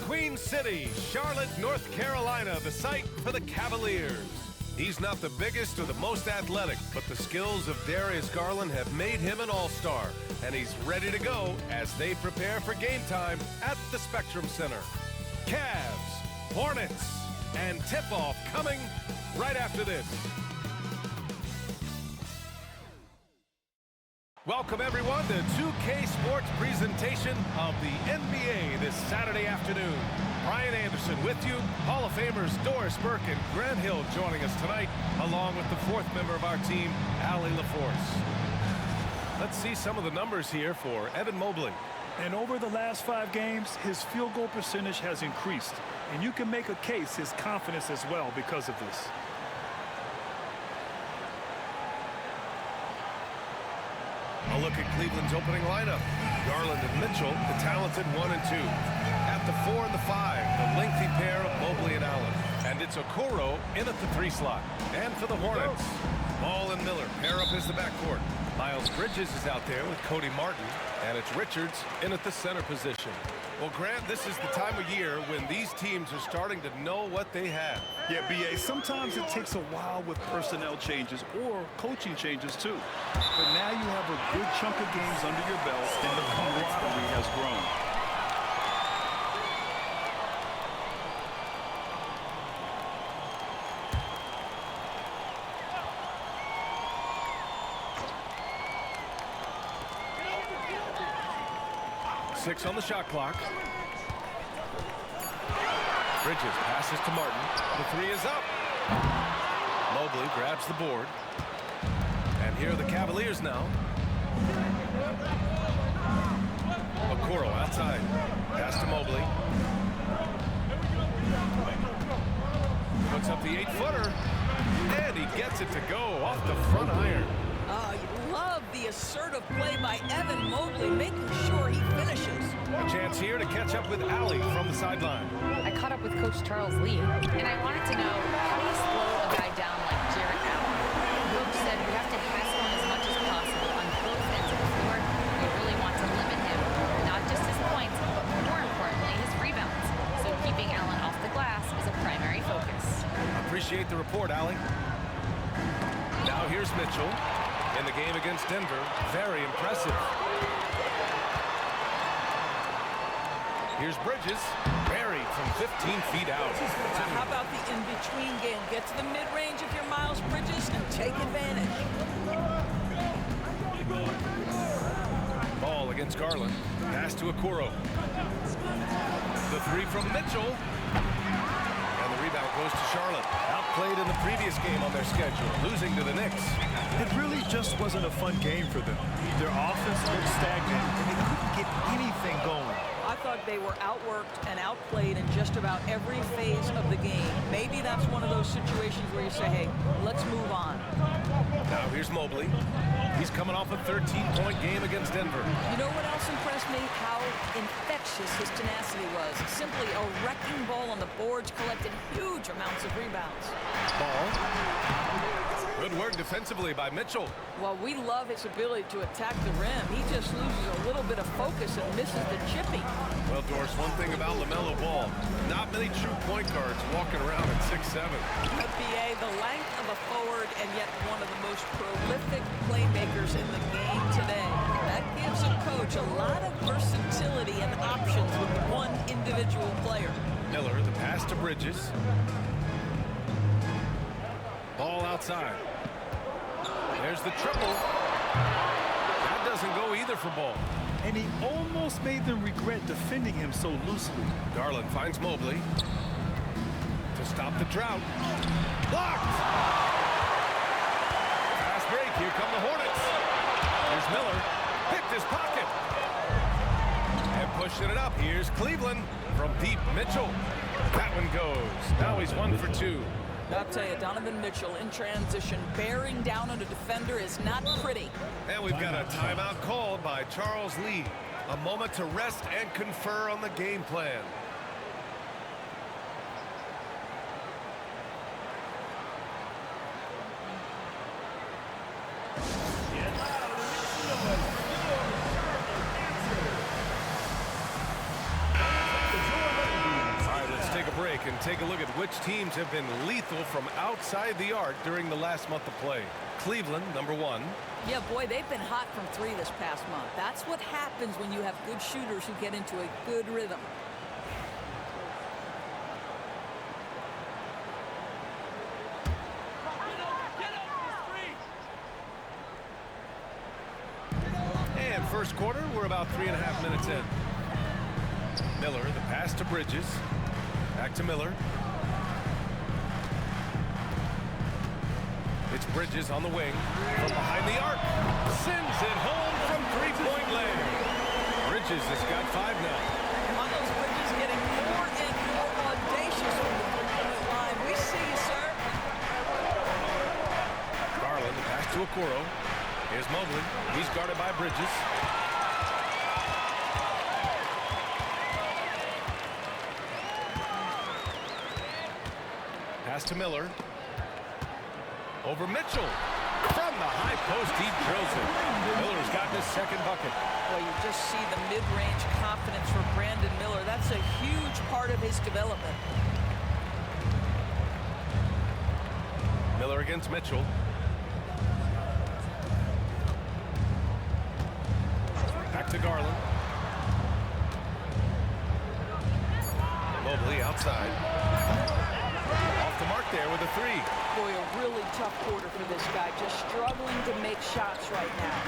Queen City, Charlotte, North Carolina, the site for the Cavaliers. He's not the biggest or the most athletic, but the skills of Darius Garland have made him an all-star, and he's ready to go as they prepare for game time at the Spectrum Center. Cavs, Hornets, and tip-off coming right after this. Welcome, everyone, to 2K Sports presentation of the NBA this Saturday afternoon. Brian Anderson with you. Hall of Famers Doris Burke and Grant Hill joining us tonight, along with the fourth member of our team, Allie LaForce. Let's see some of the numbers here for Evan Mobley. And over the last 5 games, his field goal percentage has increased. And you can make a case his confidence as well because of this. A look at Cleveland's opening lineup. Garland and Mitchell, the talented 1 and 2. At the 4 and the 5, the lengthy pair of Mobley and Allen. And it's Okoro in at the 3 slot. And for the Hornets, Ball and Miller pair up as the backcourt. Miles Bridges is out there with Cody Martin. And it's Richards in at the center position. Well, Grant, this is the time of year when these teams are starting to know what they have. Yeah, B.A., sometimes it takes a while with personnel changes or coaching changes, too. But now you have a good chunk of games under your belt, and the camaraderie has grown. Six on the shot clock. Bridges passes to Martin. The 3 is up. Mobley grabs the board. And here are the Cavaliers now. Okoro outside. Pass to Mobley. Puts up the 8-footer. And he gets it to go off the front iron. You love the assertive play by Evan Mobley, making sure he finishes. A chance here to catch up with Allie from the sideline. I caught up with Coach Charles Lee, and I wanted to know, how do you slow a guy down like Jarrett Allen? Coach said you have to hassle him as much as possible on both ends of the floor. You really want to limit him, not just his points, but more importantly, his rebounds. So keeping Allen off the glass is a primary focus. Appreciate the report, Allie. Now here's Mitchell. In the game against Denver, very impressive. Here's Bridges, buried from 15 feet out. How about the in-between game? Get to the mid-range if you're Miles Bridges and take advantage. Ball against Garland. Pass to Okoro. The 3 from Mitchell. And the rebound goes to Charlotte. Outplayed in the previous game on their schedule, losing to the Knicks. It really just wasn't a fun game for them. Their offense looked stagnant, and they couldn't get anything going. I thought they were outworked and outplayed in just about every phase of the game. Maybe that's one of those situations where you say, hey, let's move on. Now here's Mobley. He's coming off a 13-point game against Denver. You know what else impressed me? How infectious his tenacity was. Simply a wrecking ball on the boards, collected huge amounts of rebounds. Ball. Good work defensively by Mitchell. Well, we love his ability to attack the rim. He just loses a little bit of focus and misses the chipping. Well, Doris, one thing about LaMelo Ball, not many true point guards walking around at 6'7". BA, the length of a forward and yet one of the most prolific playmakers in the game today. That gives a coach a lot of versatility and options with one individual player. Miller, the pass to Bridges. Ball outside. There's the triple. That doesn't go either for Ball. And he almost made them regret defending him so loosely. Garland finds Mobley to stop the drought. Blocked! Fast break. Here come the Hornets. Here's Miller. Picked his pocket. And pushing it up. Here's Cleveland from deep. Mitchell. That one goes. Now he's 1 for 2. I'll tell you, Donovan Mitchell in transition, bearing down on a defender is not pretty. And we've got a timeout called by Charles Lee. A moment to rest and confer on the game plan. take a look at which teams have been lethal from outside the arc during the last month of play. Cleveland, number 1. Yeah, boy, they've been hot from 3 this past month. That's what happens when you have good shooters who get into a good rhythm. And first quarter, we're about 3.5 minutes in. Miller, the pass to Bridges. Back to Miller. It's Bridges on the wing. From behind the arc. Sends it home from three-point land. Bridges has got 5 now. Miles Bridges getting more and more audacious from the three-point line. We see you, sir. Garland, the pass to Okoro. Here's Mobley. He's guarded by Bridges. Pass to Miller. Over Mitchell. From the high post, he drills it. Miller's got his second bucket. Well, you just see the mid-range confidence for Brandon Miller. That's a huge part of his development. Miller against Mitchell. Back to Garland. Mobley outside. Off the mark there with a 3. Boy, a really tough quarter for this guy. Just struggling to make shots right now.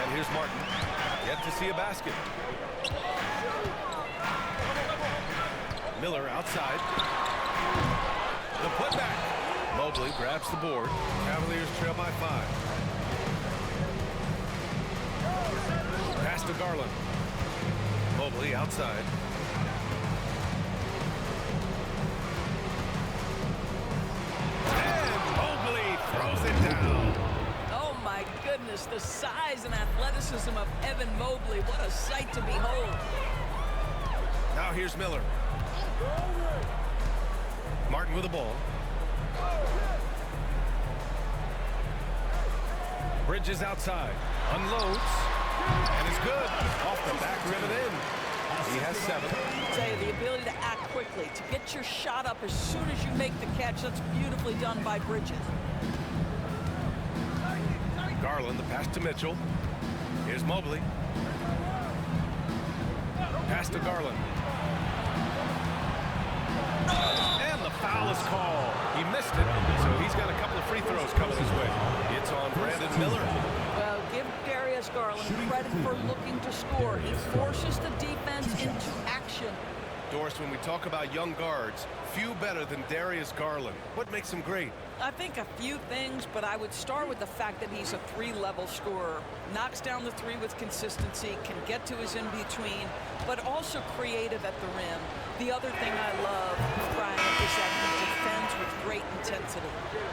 And here's Martin. Yet to see a basket. Miller outside. The putback. Mobley grabs the board. Cavaliers trail by 5. Pass to Garland. Mobley outside. And Mobley throws it down. Oh, my goodness. The size and athleticism of Evan Mobley. What a sight to behold. Now here's Miller. Martin with the ball. Bridges outside. Unloads. And it's good. Off the back rim and in. He has 7. I tell you, the ability to act quickly, to get your shot up as soon as you make the catch, that's beautifully done by Bridges. Garland, the pass to Mitchell. Here's Mobley. Pass to Garland. And the foul is called. He missed it, so he's got a couple of free throws coming his way. It's on Brandon Miller. Well, give Darius Garland credit for looking to score. He forces the defense into action. Doris, when we talk about young guards, few better than Darius Garland. What makes him great? I think a few things, but I would start with the fact that he's a 3-level scorer. Knocks down the 3 with consistency, can get to his in-between, but also creative at the rim. The other thing I love, Brian, is that he defends with great intensity.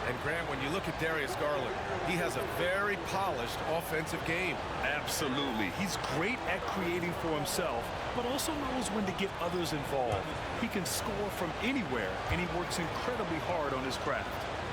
And Grant, when you look at Darius Garland, he has a very polished offensive game. Absolutely. He's great at creating for himself, but also knows when to get others involved. He can score from anywhere, and he works incredibly hard on his craft.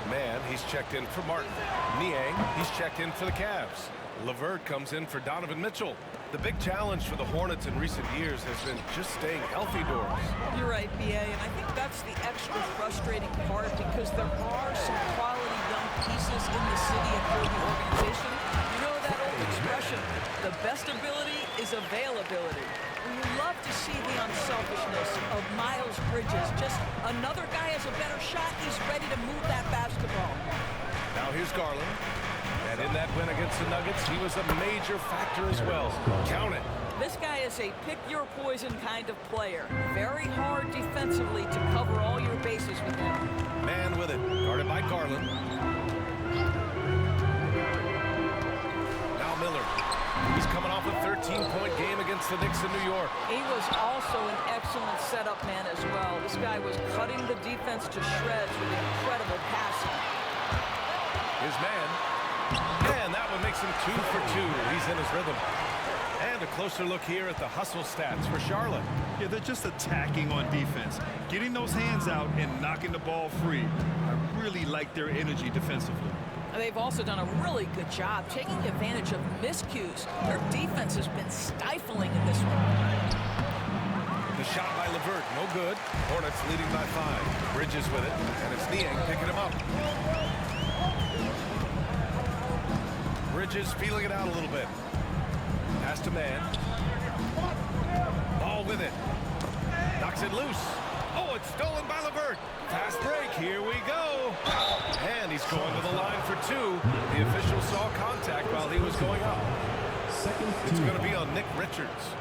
Man, he's checked in for Martin. Niang, he's checked in for the Cavs. LeVert comes in for Donovan Mitchell. The big challenge for the Hornets in recent years has been just staying healthy, Doris. You're right, B.A., and I think that's the extra frustrating part because there are some quality young pieces in the city and for the organization. You know that old expression, the best ability is availability. We love to see the unselfishness of Miles Bridges. Just another guy has a better shot, he's ready to move that basketball. Now here's Garland. And in that win against the Nuggets, he was a major factor as well. Count it. This guy is a pick-your-poison kind of player. Very hard defensively to cover all your bases with him. Man with it, guarded by Garland. Now Miller. He's coming off a 13-point game against the Knicks in New York. He was also an excellent setup man as well. This guy was cutting the defense to shreds with incredible passing. His man. And that one makes him 2 for 2. He's in his rhythm. And a closer look here at the hustle stats for Charlotte. Yeah, they're just attacking on defense, getting those hands out and knocking the ball free. I really like their energy defensively. They've also done a really good job taking advantage of miscues. Their defense has been stifling in this one. The shot by Levert, no good. Hornets leading by 5. Bridges with it, and it's Niang picking him up. Bridges feeling it out a little bit. Pass to man. Ball with it. Knocks it loose. Oh, it's stolen by Levert. Fast break. Here we go. And he's going to the line for 2. The official saw contact while he was going up. It's going to be on Nick Richards.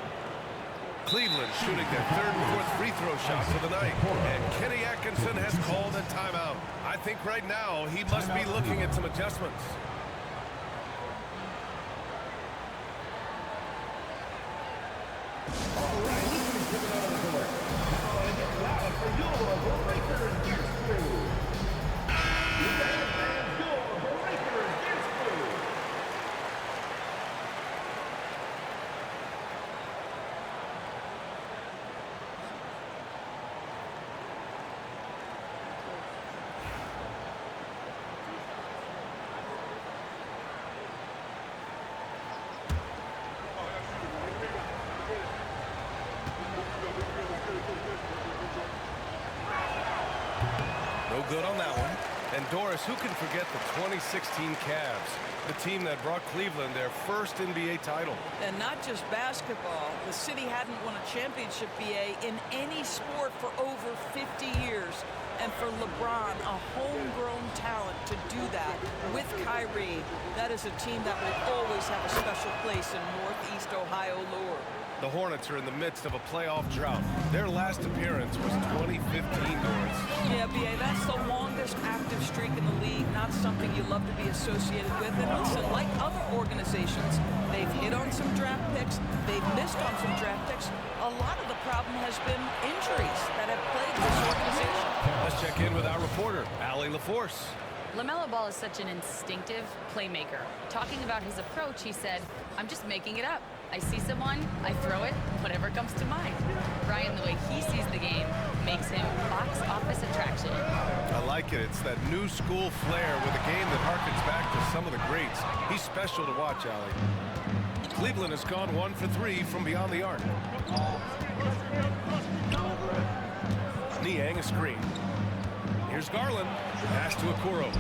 Cleveland shooting their 3rd and 4th free throw shots of the night. And Kenny Atkinson has called a timeout. I think right now he must be looking at some adjustments. No good on that one. And Doris, who can forget the 2016 Cavs, the team that brought Cleveland their first NBA title? And not just basketball. The city hadn't won a championship, BA, in any sport for over 50 years. And for LeBron, a homegrown talent, to do that with Kyrie, that is a team that will always have a special place in Northeast Ohio lore. The Hornets are in the midst of a playoff drought. Their last appearance was 2015, Doris. Yeah, BA, that's the longest active streak in the league. Not something you love to be associated with. And listen, like other organizations, they've hit on some draft picks. They've missed on some draft picks. A lot of the problem has been injuries that have plagued this organization. Let's check in with our reporter, Allie LaForce. LaMelo Ball is such an instinctive playmaker. Talking about his approach, he said, "I'm just making it up. I see someone, I throw it, whatever comes to mind." Brian, the way he sees the game makes him box office attraction. I like it. It's that new school flair with a game that harkens back to some of the greats. He's special to watch, Allie. Cleveland has gone 1 for 3 from beyond the arc. Niang a screen. Here's Garland. Pass to Okoro.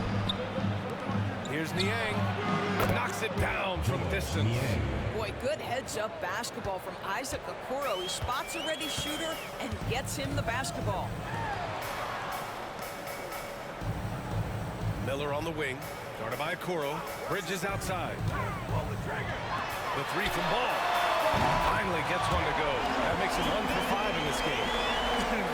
Here's Niang. Knocks it down from distance. Boy, good heads-up basketball from Isaac Okoro. He spots a ready shooter and gets him the basketball. Miller on the wing. Guarded by Okoro. Bridges outside. The 3 from Ball. Finally gets one to go. That makes him 1 for 5 in this game.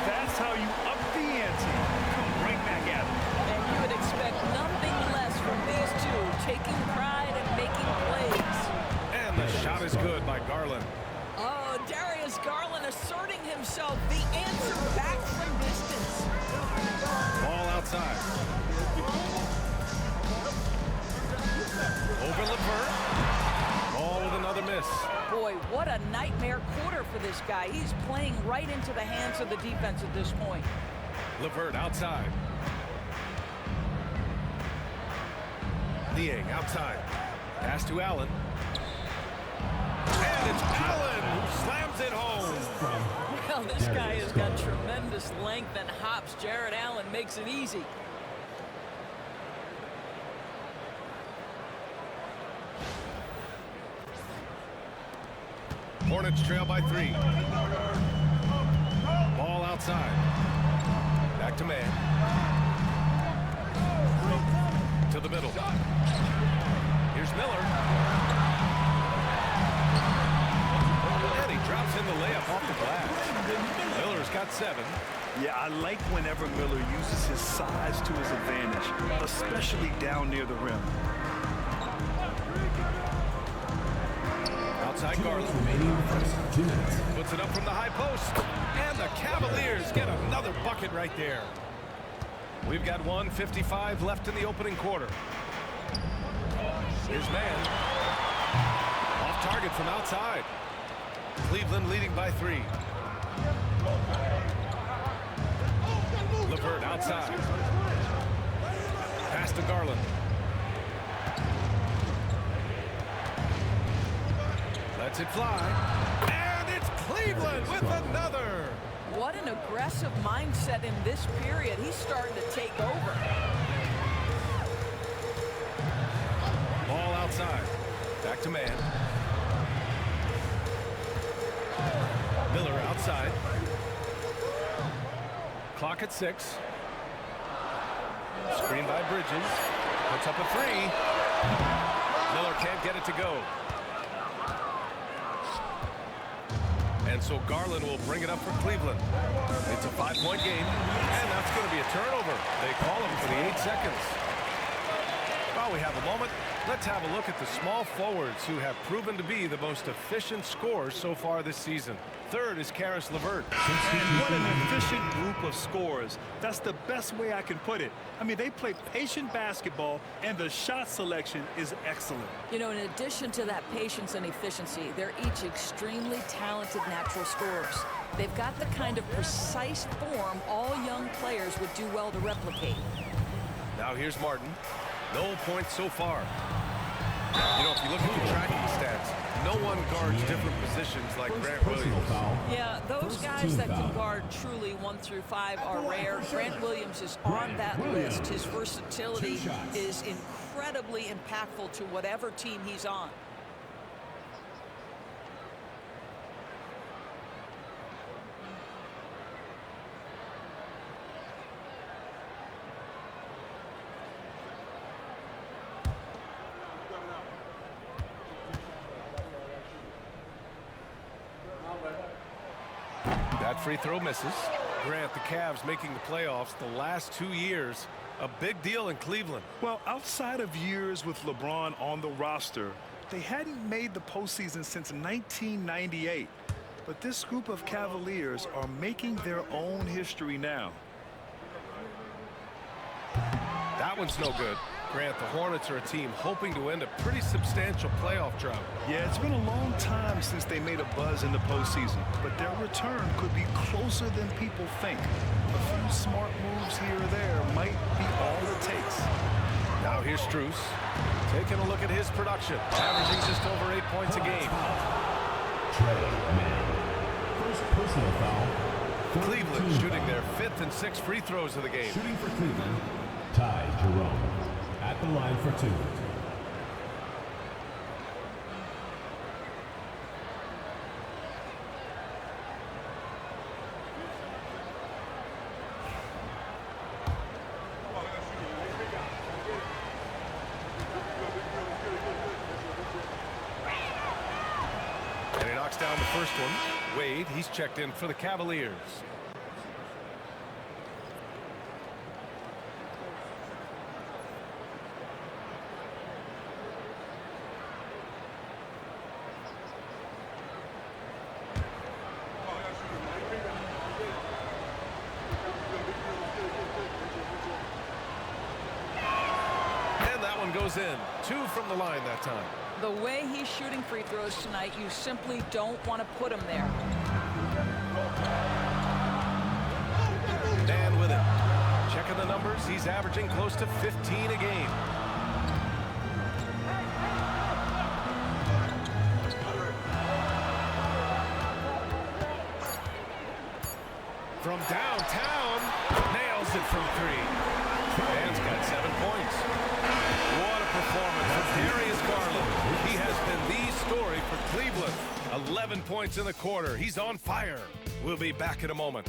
That's how you up the ante. Come right back at it. And you would expect nothing less from these two, taking pride and making plays. And the shot is good by Garland. Oh, Darius Garland asserting himself, the answer back from distance. Ball outside. Over Levert. Ball with another miss. Boy, what a nightmare quarter for this guy. He's playing right into the hands of the defense at this point. Levert outside. Niang outside. Pass to Allen. And it's Allen who slams it home. Well, this guy has got tremendous length and hops. Jared Allen makes it easy. Hornets trail by 3. Ball outside. Back to man. To the middle. Here's Miller. And he drops in the layup off the glass. Miller's got 7. Yeah, I like whenever Miller uses his size to his advantage, especially down near the rim. Outside Garland. Puts it up from the high post. And the Cavaliers get another bucket right there. We've got 1:55 left in the opening quarter. Here's man. Off target from outside. Cleveland leading by 3. Levert outside. Pass to Garland. Lets it fly. And it's Cleveland with another. What an aggressive mindset in this period. He's starting to take over. Ball outside. Back to man. Miller outside. Clock at 6. Screen by Bridges. Puts up a 3. Miller can't get it to go. And so Garland will bring it up for Cleveland. It's a 5-point game, and that's going to be a turnover. They call him for the 8 seconds. While we have a moment, let's have a look at the small forwards who have proven to be the most efficient scorers so far this season. Third is Karis LeVert. And what an efficient group of scorers. That's the best way I can put it. I mean, they play patient basketball, and the shot selection is excellent. You know, in addition to that patience and efficiency, they're each extremely talented natural scorers. They've got the kind of precise form all young players would do well to replicate. Now here's Martin. No points so far. You know, if you look at the tracking stats, no one guards different positions like Grant Williams. Yeah, those guys that can guard truly 1 through 5 are rare. Grant Williams is on that list. His versatility is incredibly impactful to whatever team he's on. That free throw misses. Grant, the Cavs making the playoffs the last 2 years. A big deal in Cleveland. Well, outside of years with LeBron on the roster, they hadn't made the postseason since 1998. But this group of Cavaliers are making their own history now. That one's no good. Grant, the Hornets are a team hoping to end a pretty substantial playoff drought. Yeah, it's been a long time since they made a buzz in the postseason, but their return could be closer than people think. A few smart moves here or there might be all it takes. Now here's Strus, taking a look at his production, averaging just over 8 points a game. First personal foul. Cleveland shooting their 5th and 6th free throws of the game. Shooting for Cleveland, Ty Jerome. At the line for 2. And he knocks down the first one. Wade, he's checked in for the Cavaliers. Goes in. 2 from the line that time. The way he's shooting free throws tonight, you simply don't want to put him there. Dan with it. Checking the numbers, he's averaging close to 15 a game. From downtown, nails it from 3. Dan's got 7 points. What a performance from Darius Garland. He has been the story for Cleveland. 11 points in the quarter. He's on fire. We'll be back in a moment.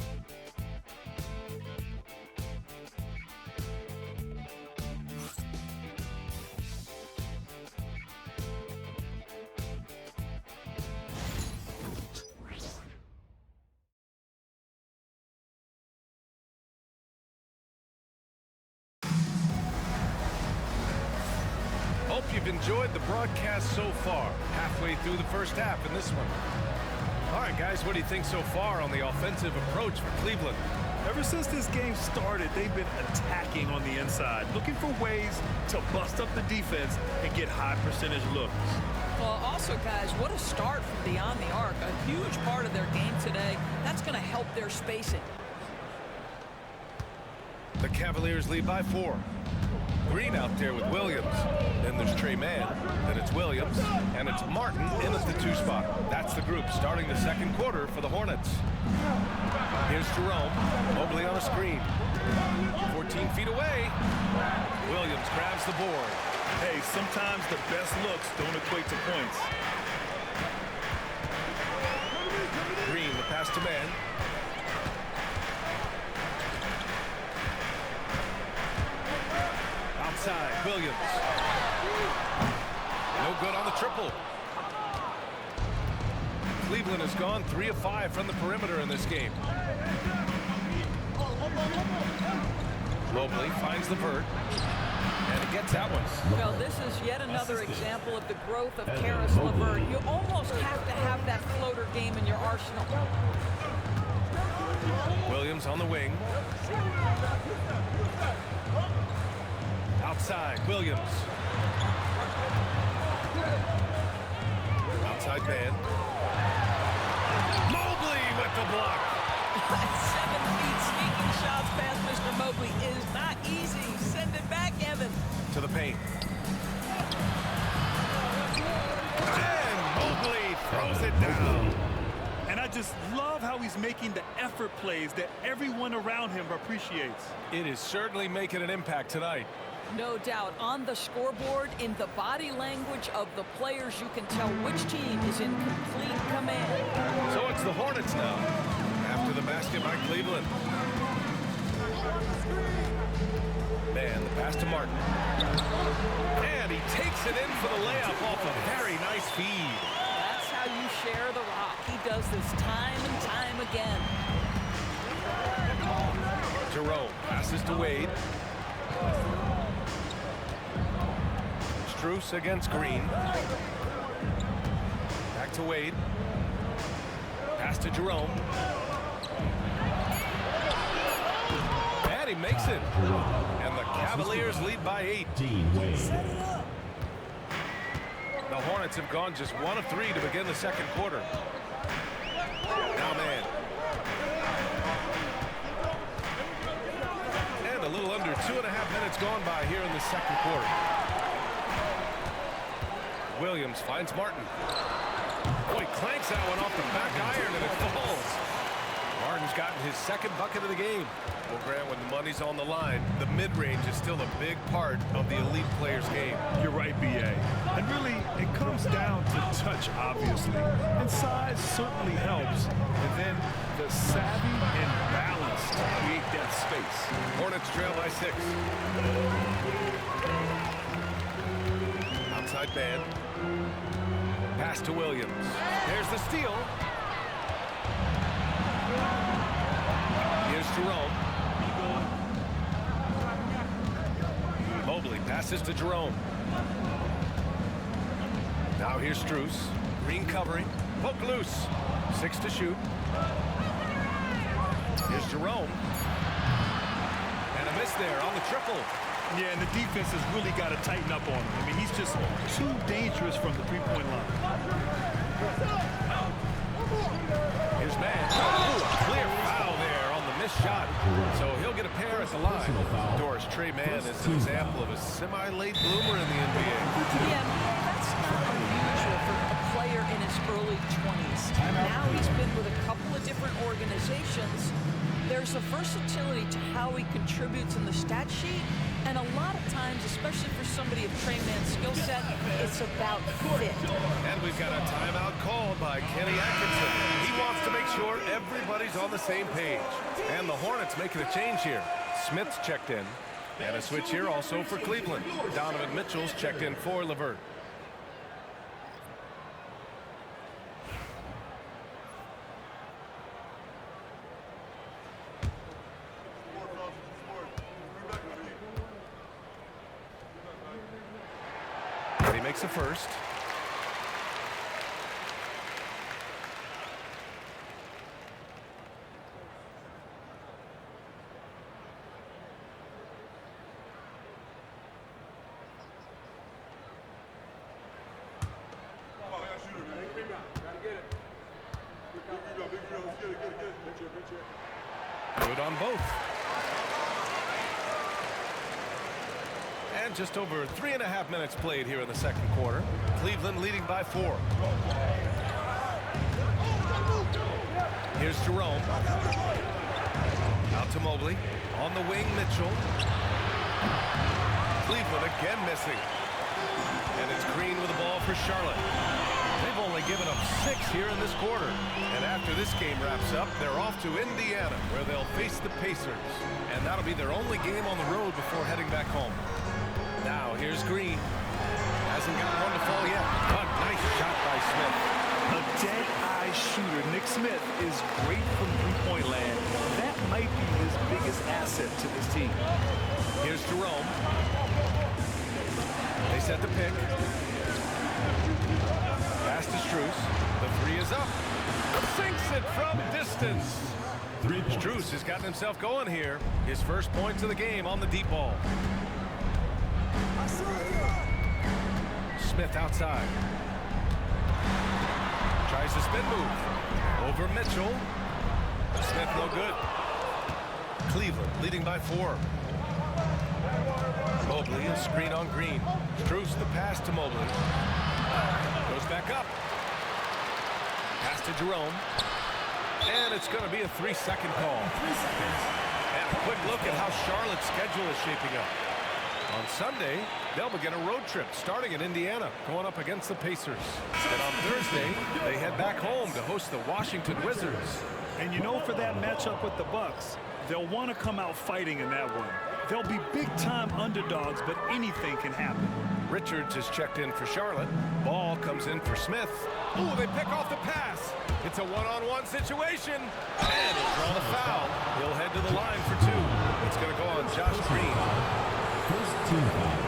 Hope you've enjoyed the broadcast so far. Halfway through the first half in this one. All right, guys, what do you think so far on the offensive approach for Cleveland? Ever since this game started, they've been attacking on the inside, looking for ways to bust up the defense and get high percentage looks. Well, also, guys, what a start from beyond the arc. A huge part of their game today. That's going to help their spacing. The Cavaliers lead by 4. Green out there with Williams. Then there's Trey Mann. Then it's Williams. And it's Martin in at the 2 spot. That's the group starting the second quarter for the Hornets. Here's Jerome. Mobley on a screen. 14 feet away. Williams grabs the board. Hey, sometimes the best looks don't equate to points. Green, the pass to Mann. Outside, Williams. No good on the triple. Cleveland has gone 3 of 5 from the perimeter in this game. Mobley finds the vert. And he gets that one. Well, this is yet another example of the growth of Karis LeVert. You almost have to have that floater game in your arsenal. Williams on the wing. Outside, Williams. Outside man. Mobley with the block. 7 feet sneaking shots past Mr. Mobley is not easy. Send it back, Evan. To the paint. And Mobley throws it down. And I just love how he's making the effort plays that everyone around him appreciates. It is certainly making an impact tonight. No doubt. On the scoreboard, in the body language of the players, you can tell which team is in complete command. So it's the Hornets now, after the basket by Cleveland. Man, the pass to Martin. And he takes it in for the layup off a very nice feed. That's how you share the rock. He does this time and time again. Jerome passes to Wade. Strus against Green. Back to Wade. Pass to Jerome. And he makes it. And the Cavaliers lead by 8. The Hornets have gone just 1 of 3 to begin the second quarter. Now man. And a little under 2.5 minutes gone by here in the second quarter. Williams finds Martin. Boy, clanks that one off the back iron and it falls. Martin's gotten his second bucket of the game. Well, Grant, when the money's on the line, the mid-range is still a big part of the elite player's game. You're right, B.A. And really, it comes down to touch, obviously. And size certainly helps. And then the savvy and balance to create that space. Hornets trail by 6. Outside man. Pass to Williams. There's the steal. Here's Jerome. Mobley passes to Jerome. Now here's Strus. Green covering. Poke loose. 6 to shoot. Here's Jerome. And a miss there on the triple. Yeah, and the defense has really got to tighten up on him. I mean, he's just too dangerous from the three-point line. Here's Mann. Ooh, a clear foul there on the missed shot. So he'll get a pair at the line. Doris, Trey Mann is an example of a semi-late bloomer in the NBA. Yeah, that's not unusual for a player in his early 20s. Now he's been with a couple of different organizations. There's a versatility to how he contributes in the stat sheet. And a lot of times, especially for somebody of Trey Mann's skill set, it's about fit. And we've got a timeout called by Kenny Atkinson. He wants to make sure everybody's on the same page. And the Hornets making a change here. Smith's checked in. And a switch here also for Cleveland. Donovan Mitchell's checked in for LeVert. Makes a first. Good on both. And And just over 3.5 minutes played here in the second quarter. Cleveland leading by 4. Here's Jerome. Out to Mobley. On the wing, Mitchell. Cleveland again missing. And it's Green with the ball for Charlotte. They've only given up 6 here in this quarter. And after this game wraps up, they're off to Indiana, where they'll face the Pacers. And that'll be their only game on the road before heading back home. Now, here's Green. Hasn't got one to fall yet. A nice shot by Smith. A dead-eye shooter. Nick Smith is great from three-point land. That might be his biggest asset to this team. Here's Jerome. They set the pick. Pass to Strus. The 3 is up. Sinks it from distance. Strus has gotten himself going here. His first points of the game on the deep ball. Smith outside. Tries the spin move. Over Mitchell. Smith no good. Cleveland leading by 4. Mobley, a screen on Green. Strus the pass to Mobley. Goes back up. Pass to Jerome. And it's going to be a 3-second call. And a quick look at how Charlotte's schedule is shaping up. On Sunday, they'll begin a road trip starting in Indiana, going up against the Pacers. And on Thursday, they head back home to host the Washington Wizards. And you know, for that matchup with the Bucks, they'll want to come out fighting in that one. They'll be big-time underdogs, but anything can happen. Richards is checked in for Charlotte. Ball comes in for Smith. Ooh, they pick off the pass. It's a one-on-one situation. And he'll draw the foul. He'll head to the line for 2. It's going to go on Josh Green. First team foul.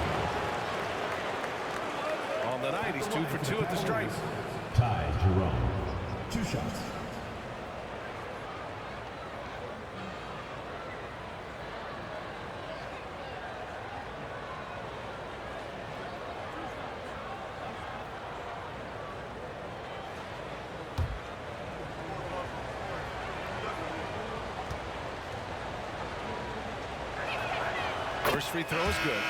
On the night, he's 2 for 2 at the stripe. Ty Jerome. 2 shots. First free throw is good.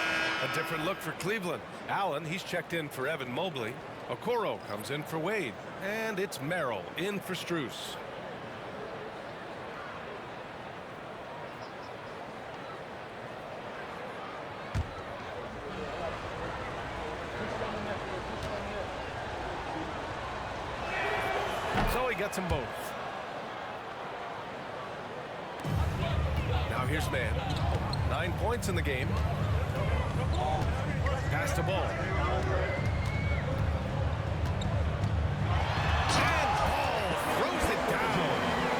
A different look for Cleveland. Allen, he's checked in for Evan Mobley. Okoro comes in for Wade. And it's Merrill in for Strus. So he gets them both. Now here's Mann. 9 points in the game. Pass to Ball. And Ball throws it down.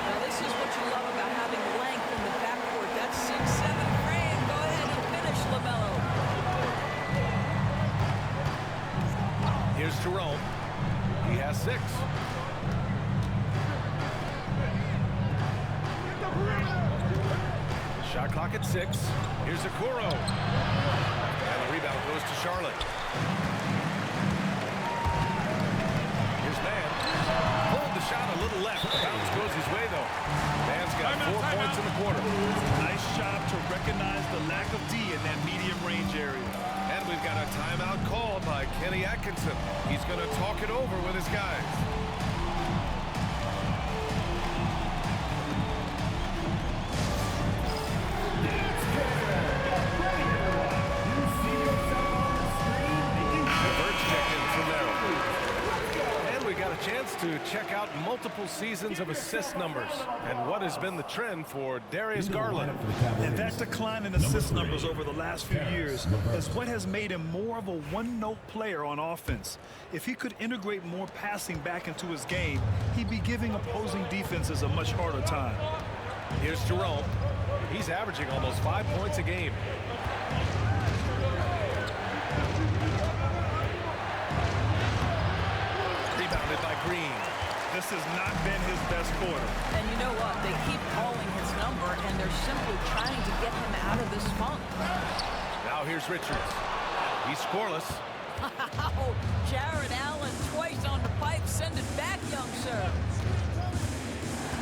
Now this is what you love about having length in the backcourt. That 6'7" frame. Go ahead and finish, LaMelo. Here's Jerome. He has 6. Shot clock at 6. Here's Okoro. And the rebound goes to Charlotte. Here's Mann. Pulled the shot a little left. Bounce goes his way, though. Mann's got 4 points in the quarter. Nice job to recognize the lack of D in that medium range area. And we've got a timeout called by Kenny Atkinson. He's going to talk it over with his guys. Chance to check out multiple seasons of assist numbers and what has been the trend for Darius Garland. And that decline in assist numbers over the last few years is what has made him more of a one-note player on offense. If he could integrate more passing back into his game, he'd be giving opposing defenses a much harder time. Here's Jerome. He's averaging almost 5 points a game. By Green. This has not been his best quarter. And you know what? They keep calling his number, and they're simply trying to get him out of this funk. Now here's Richards. He's scoreless. Wow! Jared Allen twice on the pipe. Send it back, young sir.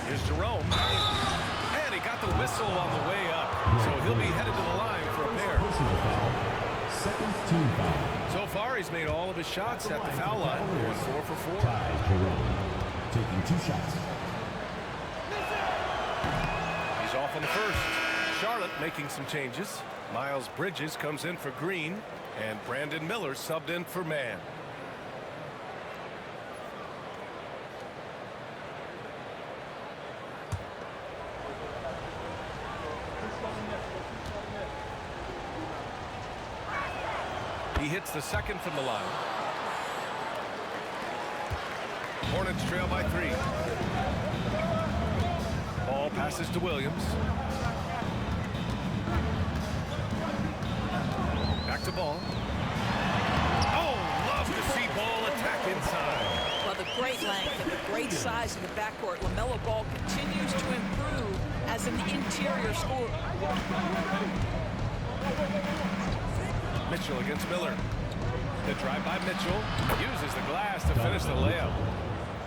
Here's Jerome. And he got the whistle on the way up. So he'll be headed to the line for a pair. Second Team foul. So far, he's made all of his shots at the foul line. Going 4 for 4. Ty Jerome taking 2 shots. He's off on the first. Charlotte making some changes. Miles Bridges comes in for Green, and Brandon Miller subbed in for Mann. He hits the second from the line. Hornets trail by 3. Ball passes to Williams. Back to Ball. Oh, love to see Ball attack inside. Well, the great length and the great size in the backcourt. LaMelo Ball continues to improve as an interior scorer. Mitchell against Miller. The drive by Mitchell uses the glass to finish the layup.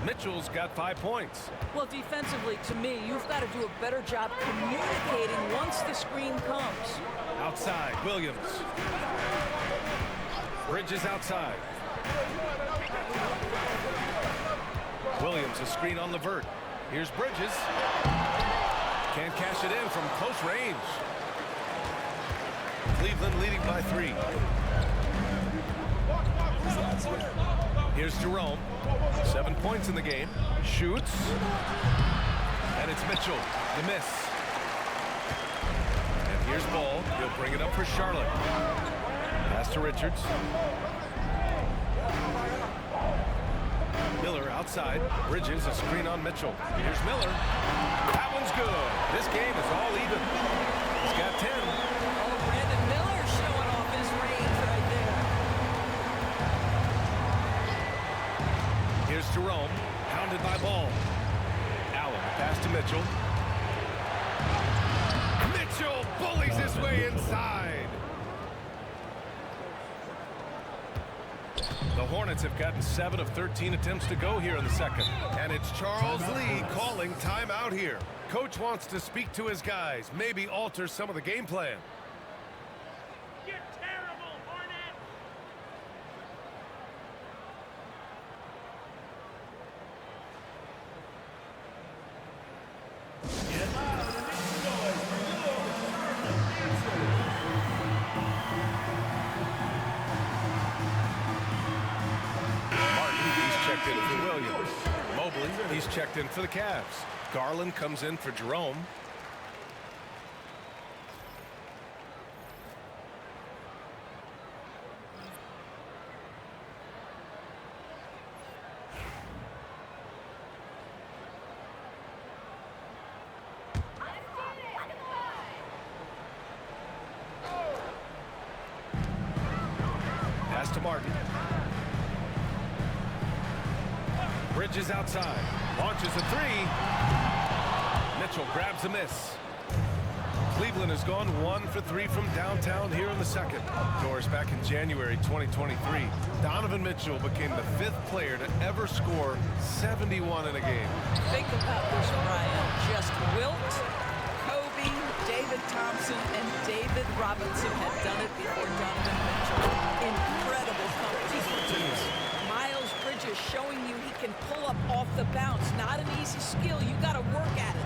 Mitchell's got 5 points. Well, defensively, to me, you've got to do a better job communicating once the screen comes. Outside, Williams. Bridges outside. Williams, a screen on Levert. Here's Bridges. Can't cash it in from close range. Cleveland leading by 3. Here's Jerome. 7 points in the game. Shoots. And it's Mitchell. The miss. And here's Ball. He'll bring it up for Charlotte. Pass to Richards. Miller outside. Bridges, a screen on Mitchell. Here's Miller. That one's good. This game is all even. He's got 10. Oh, Brandon Miller showing off his range right there. Here's Jerome, hounded by Ball. Allen, pass to Mitchell. Mitchell bullies his way inside. The Hornets have gotten 7 of 13 attempts to go here in the second. And it's Charles Lee calling timeout here. Coach wants to speak to his guys, maybe alter some of the game plan. You're terrible, Hornet! Checked in for Williams. Mobley, he's checked in for the Cavs. Garland comes in for Jerome. Pass to Martin. Bridges outside. Launches a 3. Mitchell grabs a miss. Cleveland has gone 1 for 3 from downtown here in the second. Doors back in January 2023. Donovan Mitchell became the 5th player to ever score 71 in a game. Think about this, Ryan. Just Wilt, Kobe, David Thompson, and David Robinson had done it before Donovan Mitchell. Incredible company for teams. Miles Bridges showing you he can pull up off the bounce. Not an easy skill. You got to work at it.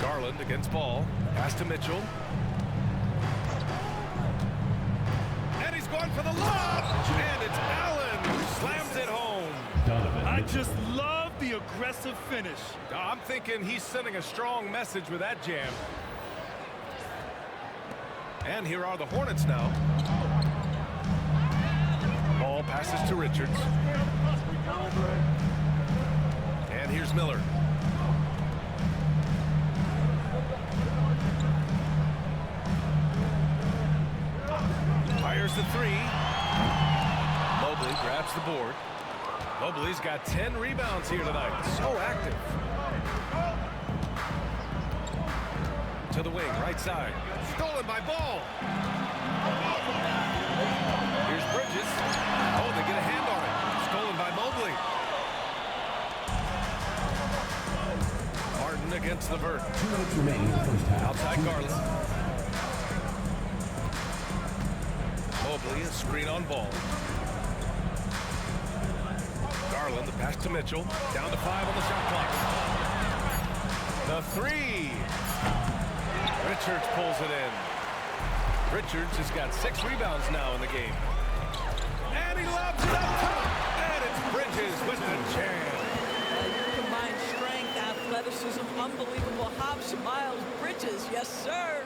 Garland against Ball. Pass to Mitchell. And he's going for the lob. And it's Allen who slams it home. I just love the aggressive finish. I'm thinking he's sending a strong message with that jam. And here are the Hornets now. Ball passes to Richards. And here's Miller. Fires the 3. Mobley grabs the board. Mobley's got 10 rebounds here tonight. So active. To the wing, right side. Stolen by Ball. Here's Bridges. Oh, they get a hand on it. Stolen by Mobley. Martin against Levert. 2 minutes remaining in the first half. Outside Garland. screen on ball. Garland, the pass to Mitchell. Down to 5 on the shot clock. The three. Richards pulls it in. Richards has got 6 rebounds now in the game. And he lobs it up top. And it's Bridges with the jam. Your combined strength, athleticism, unbelievable hops. Miles Bridges, yes, sir.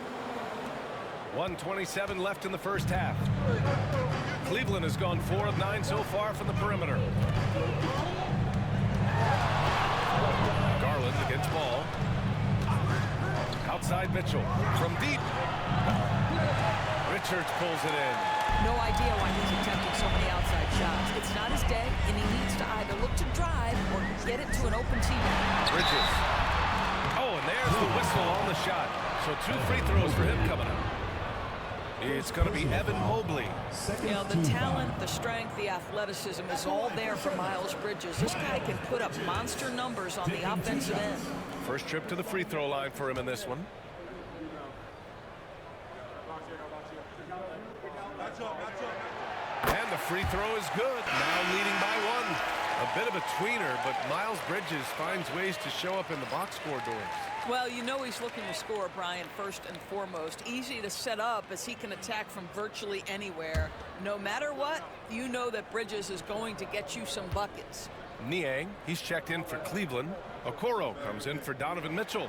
1:27 left in the first half. Cleveland has gone 4 of 9 so far from the perimeter. Garland against ball. Outside Mitchell from deep. Richards pulls it in. No idea why he's attempting so many outside shots. It's not his day, and he needs to either look to drive or get it to an open teammate. Bridges. Oh, and there's the whistle on the shot. So 2 free throws for him coming up. It's going to be Evan Mobley. You know, the talent, the strength, the athleticism is all there for Miles Bridges. This guy can put up monster numbers on the offensive end. First trip to the free throw line for him in this one. And the free throw is good. Now leading by 1. A bit of a tweener, but Miles Bridges finds ways to show up in the box score doors. Well, you know he's looking to score, Brian, first and foremost. Easy to set up as he can attack from virtually anywhere. No matter what, you know that Bridges is going to get you some buckets. Niang, he's checked in for Cleveland. Okoro comes in for Donovan Mitchell.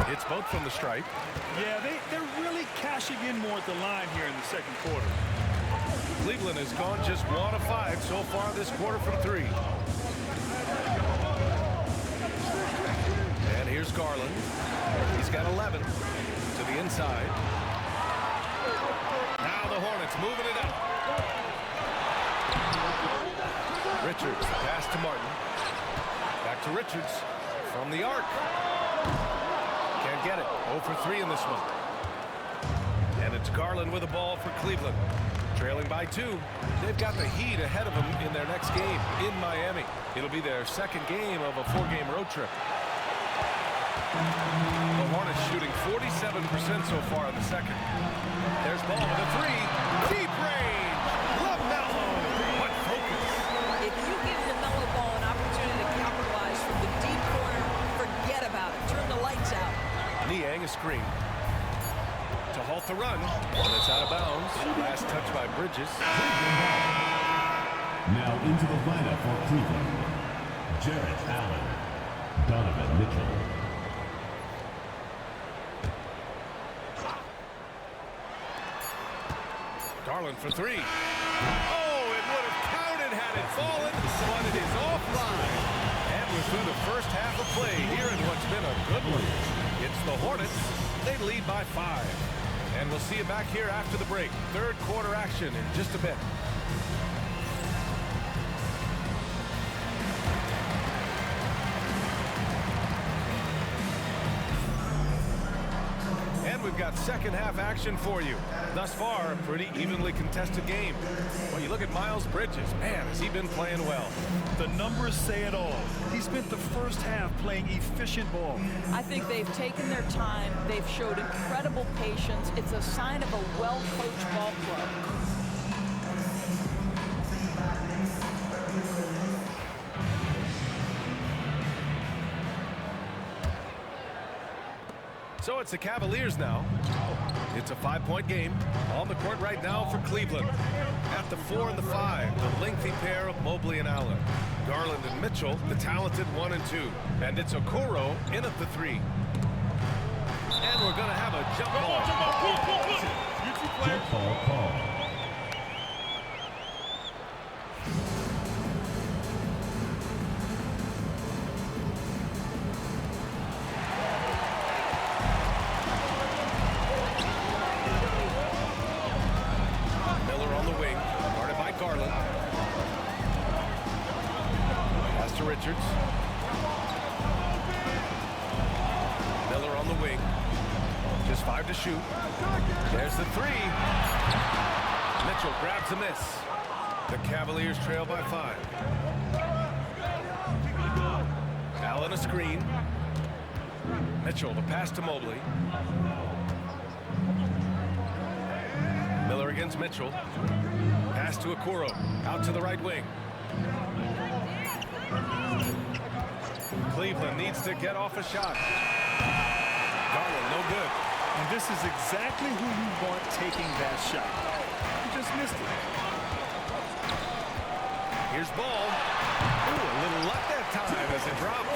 It's both from the stripe. Yeah, they're really cashing in more at the line here in the second quarter. Cleveland has gone just 1 of 5 so far this quarter from 3. And here's Garland. He's got 11 to the inside. Now the Hornets moving it up. Richards, pass to Martin. Back to Richards from the arc. Can't get it. 0 for 3 in this one. And it's Garland with the ball for Cleveland. Trailing by 2. They've got the Heat ahead of them in their next game in Miami. It'll be their second game of a 4-game road trip. The Hornets shooting 47% so far in the second. There's ball with a 3. Deep range. LaMelo. What focus. If you give LaMelo Ball an opportunity to capitalize from the deep corner, forget about it. Turn the lights out. Niang a screen. To halt the run. And it's out of bounds. Last touch by Bridges. Now into the lineup for Cleveland. Jarrett Allen. Donovan Mitchell. Garland for 3. Oh, it would have counted had it fallen, but it is offline. And we're through the first half of play here in what's been a good one. It's the Hornets. They lead by 5. And we'll see you back here after the break. Third quarter action in just a bit. And we've got second half action for you. Thus far, a pretty evenly contested game. Well, you look at Miles Bridges. Man, has he been playing well. The numbers say it all. He spent the first half playing efficient ball. I think they've taken their time. They've showed incredible patience. It's a sign of a well-coached ball club. So it's the Cavaliers now. It's a 5-point game on the court right now for Cleveland. At the 4 and the 5, the lengthy pair of Mobley and Allen. Garland and Mitchell, the talented 1 and 2. And it's Okoro in at the 3. And we're going to have a jump ball. Jump ball call. Richards. Miller on the wing. Just 5 to shoot. There's the 3. Mitchell grabs a miss. The Cavaliers trail by 5. Allen a screen. Mitchell the pass to Mobley. Miller against Mitchell. Pass to Okoro. Out to the right wing. Cleveland needs to get off a shot. Garland, no good. And this is exactly who you want taking that shot. You just missed it. Here's Ball. Ooh, a little luck that time as it drops.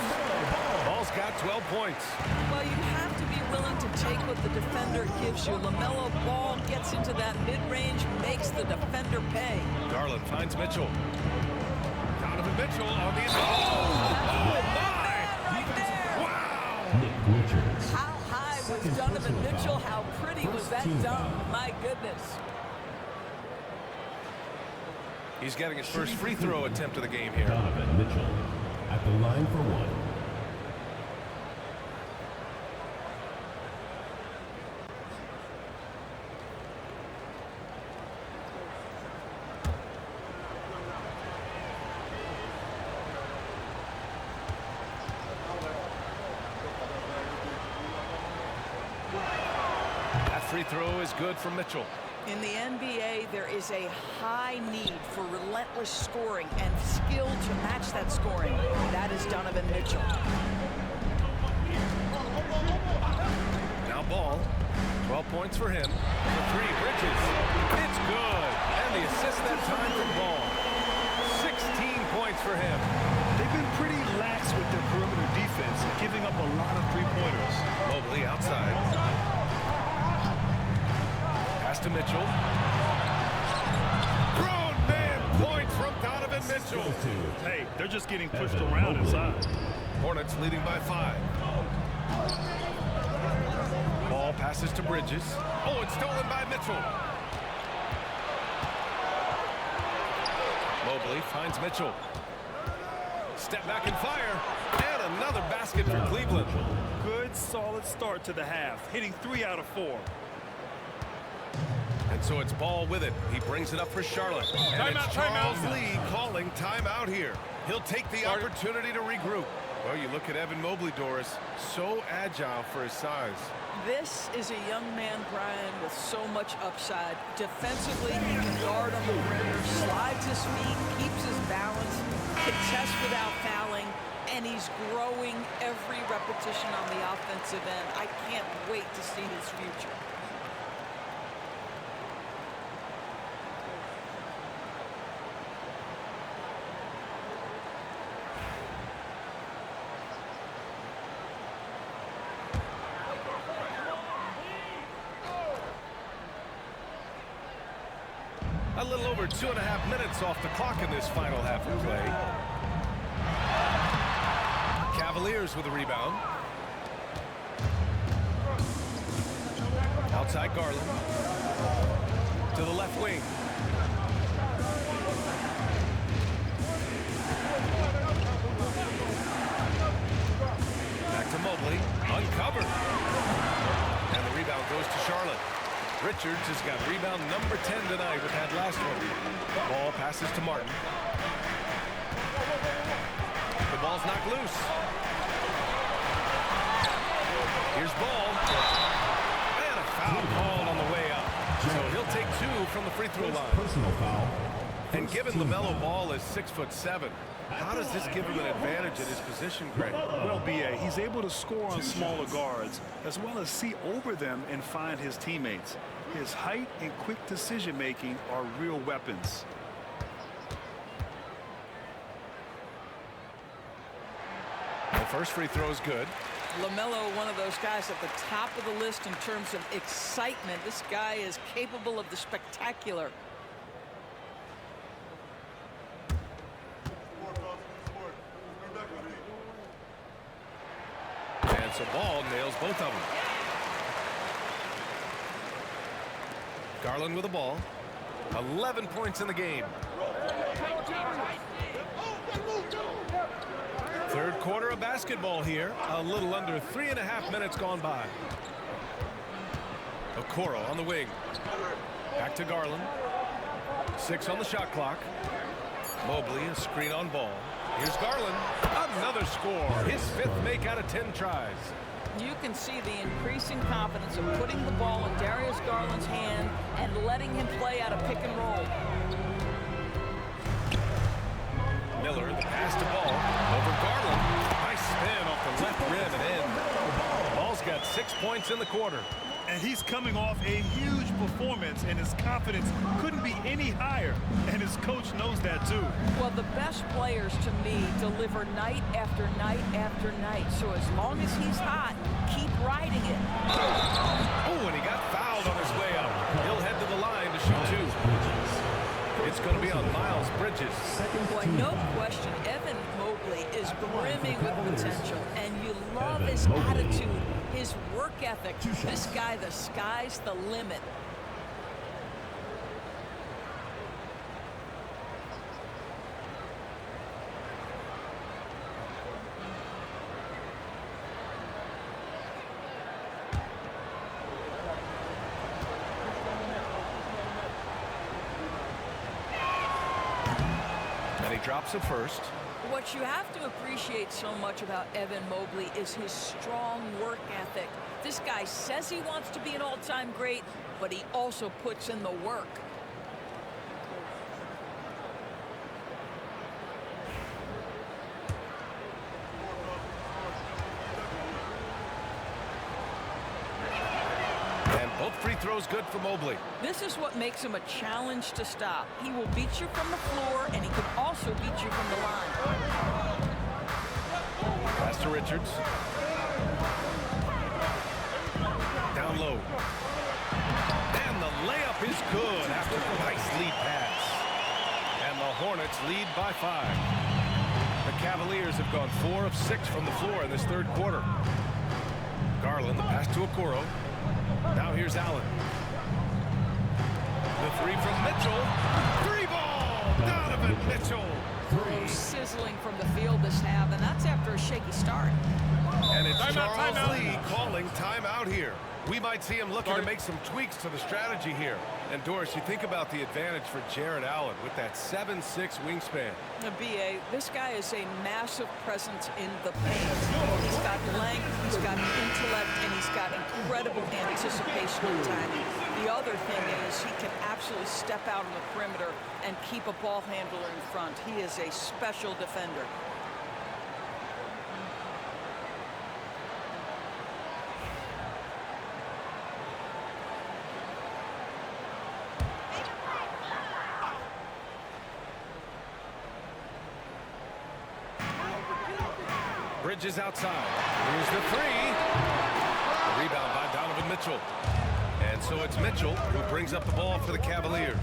Ball's got 12 points. Well, you have to be willing to take what the defender gives you. LaMelo Ball gets into that mid-range, makes the defender pay. Garland finds Mitchell. Donovan Mitchell on the inside. Oh, my! Right there. Wow! Nick Richards. How high was Donovan Mitchell? How pretty was that dunk? My goodness. He's getting his first free throw attempt of the game here. Donovan Mitchell at the line for one. That free throw is good for Mitchell. In the NBA, there is a high need for relentless scoring and skill to match that scoring. That is Donovan Mitchell. Now Ball. 12 points for him. The three, Bridges. It's good. And the assist that time from Ball. 16 points for him. They've been pretty lax with their perimeter defense, giving up a lot of three-pointers. Mobley outside. Pass to Mitchell. Grown man points from Donovan Mitchell. Hey, they're just getting pushed around inside. Hornets leading by 5. Ball passes to Bridges. Oh, it's stolen by Mitchell. Mobley finds Mitchell. Step back and fire. And another basket for Cleveland. Good, solid start to the half, hitting 3 out of 4. And so it's Ball with it. He brings it up for Charlotte. And it's Charles Lee calling timeout here. He'll take the opportunity to regroup. Well, you look at Evan Mobley, Doris, so agile for his size. This is a young man, Brian, with so much upside. Defensively, he can guard on the perimeter, slides his feet, keeps his balance, contests without fouling, and he's growing every repetition on the offensive end. I can't wait to see his future. A little over 2.5 minutes off the clock in this final half of play. Cavaliers with a rebound. Outside Garland. To the left wing. Back to Mobley. Uncovered. And the rebound goes to Charlotte. Richards has got rebound number 10 tonight with that last one. Ball passes to Martin. The ball's knocked loose. Here's Ball. And a foul called on the way up. So he'll take 2 from the free throw line. Personal foul. And given LaMelo Ball is 6'7", how does this give him an advantage in his position, Greg? Well, B.A., he's able to score on smaller guards, as well as see over them and find his teammates. His height and quick decision-making are real weapons. The first free throw is good. LaMelo, one of those guys at the top of the list in terms of excitement. This guy is capable of the spectacular. And so Ball nails both of them. Garland with the ball. 11 points in the game. Third quarter of basketball here. A little under 3.5 minutes gone by. Okoro on the wing. Back to Garland. 6 on the shot clock. Mobley, a screen on Ball. Here's Garland. Another score. His 5th make out of 10 tries. You can see the increasing confidence of putting the ball in Darius Garland's hand and letting him play out of pick and roll. Miller, the pass to Ball. Over Garland. Nice spin off the left rim and in. Ball's got 6 points in the quarter. And he's coming off a huge performance, and his confidence couldn't be any higher. And his coach knows that, too. Well, the best players, to me, deliver night after night after night. So as long as he's hot, keep riding it. Oh, and he got fouled on his way up. He'll head to the line to shoot two. It's going to be on Miles Bridges. Boy, no question, Evan Mobley is brimming with potential, and you love his attitude, his work ethic. This guy, the sky's the limit. Drops it first. What you have to appreciate so much about Evan Mobley is his strong work ethic. This guy says he wants to be an all-time great, but he also puts in the work. Both free throws good for Mobley. This is what makes him a challenge to stop. He will beat you from the floor, and he can also beat you from the line. Pass to Richards. Down low. And the layup is good after a nice lead pass. And the Hornets lead by 5. The Cavaliers have gone 4 of 6 from the floor in this third quarter. Garland, the pass to Okoro. Now here's Allen. The three from Mitchell. 3-ball! Donovan Mitchell. Sizzling from the field this half, and that's after a shaky start. And it's Charles Lee calling timeout here. We might see him looking to make some tweaks to the strategy here. And Doris, you think about the advantage for Jared Allen with that 7'6" wingspan. The BA, this guy is a massive presence in the paint. He's got length, he's got intellect, and he's got incredible anticipation and timing. The other thing is he can absolutely step out on the perimeter and keep a ball handler in front. He is a special defender. Bridges outside. Here's the three. The rebound by Donovan Mitchell. And so it's Mitchell who brings up the ball for the Cavaliers.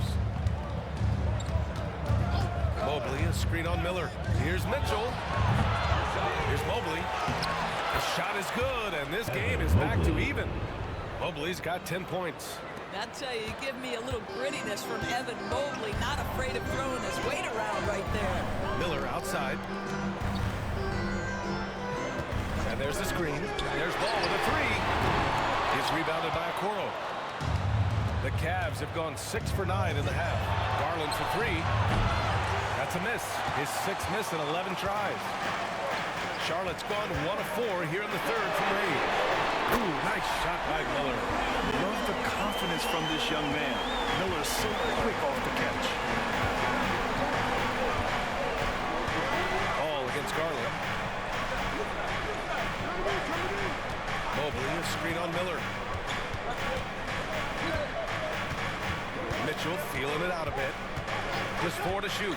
Mobley, a screen on Miller. Here's Mitchell. Here's Mobley. The shot is good, and this game is back to even. Mobley's got 10 points. I tell you, you give me a little grittiness from Evan Mobley, not afraid of throwing his weight around right there. Miller outside. And there's the screen. There's Ball with a three. It's rebounded by Okoro. The Cavs have gone 6 for 9 in the half. Garland for three. That's a miss. His 6th miss in 11 tries. Charlotte's gone 1 of 4 here in the third from Reed. Ooh, nice shot by Miller. Love the confidence from this young man. Miller's so quick off the catch. Ball against Garland. Mobley, a screen on Miller. Mitchell feeling it out a bit. Just 4 to shoot.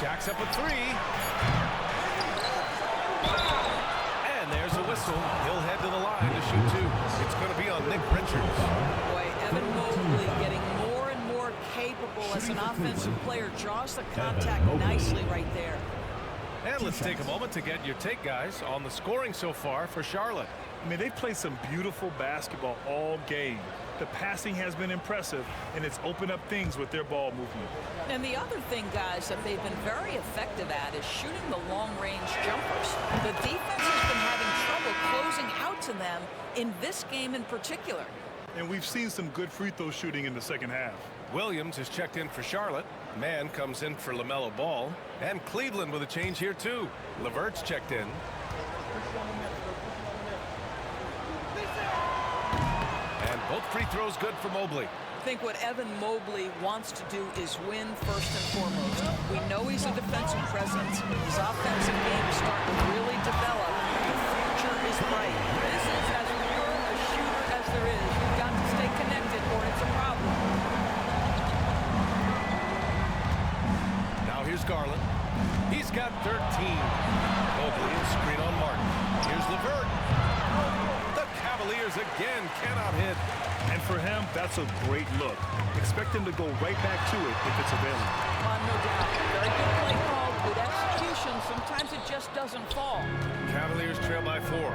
Jacks up a three. And there's a whistle. He'll head to the line to shoot 2. It's going to be on Nick Richards. Boy, Evan Mobley getting more and more capable as an offensive player. Draws the contact nicely right there. And let's take a moment to get your take, guys, on the scoring so far for Charlotte. I mean, they've played some beautiful basketball all game. The passing has been impressive, and it's opened up things with their ball movement. And the other thing, guys, that they've been very effective at is shooting the long-range jumpers. The defense has been having trouble closing out to them in this game in particular. And we've seen some good free throw shooting in the second half. Williams has checked in for Charlotte. Mann comes in for LaMelo Ball. And Cleveland with a change here, too. LeVert's checked in. And both free throws good for Mobley. think what Evan Mobley wants to do is win first and foremost. We know he's a defensive presence. His offensive game is starting to really develop. The future is bright. This is as pure a shooter as there is. You've got to stay connected or it's a problem. Now here's Garland. He's got 13. Mobley and screen on Martin. Here's LeVert. The Cavaliers again cannot hit. And for him, that's a great look. Expect him to go right back to it if it's available. No doubt. Very good play call, good execution. Sometimes it just doesn't fall. Cavaliers trail by 4.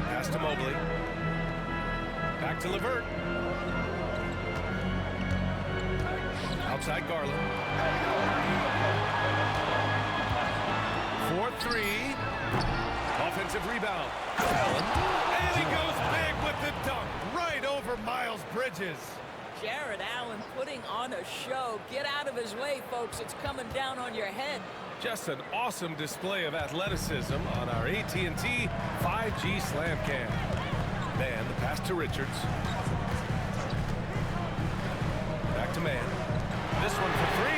Pass to Mobley. Back to LeVert. Outside Garland. 4-3. Offensive rebound. Allen. And he goes big with the dunk. Right over Miles Bridges. Jared Allen putting on a show. Get out of his way, folks. It's coming down on your head. Just an awesome display of athleticism on our AT&T 5G Slam Cam. Man, the pass to Richards. Back to Man. This one for 3.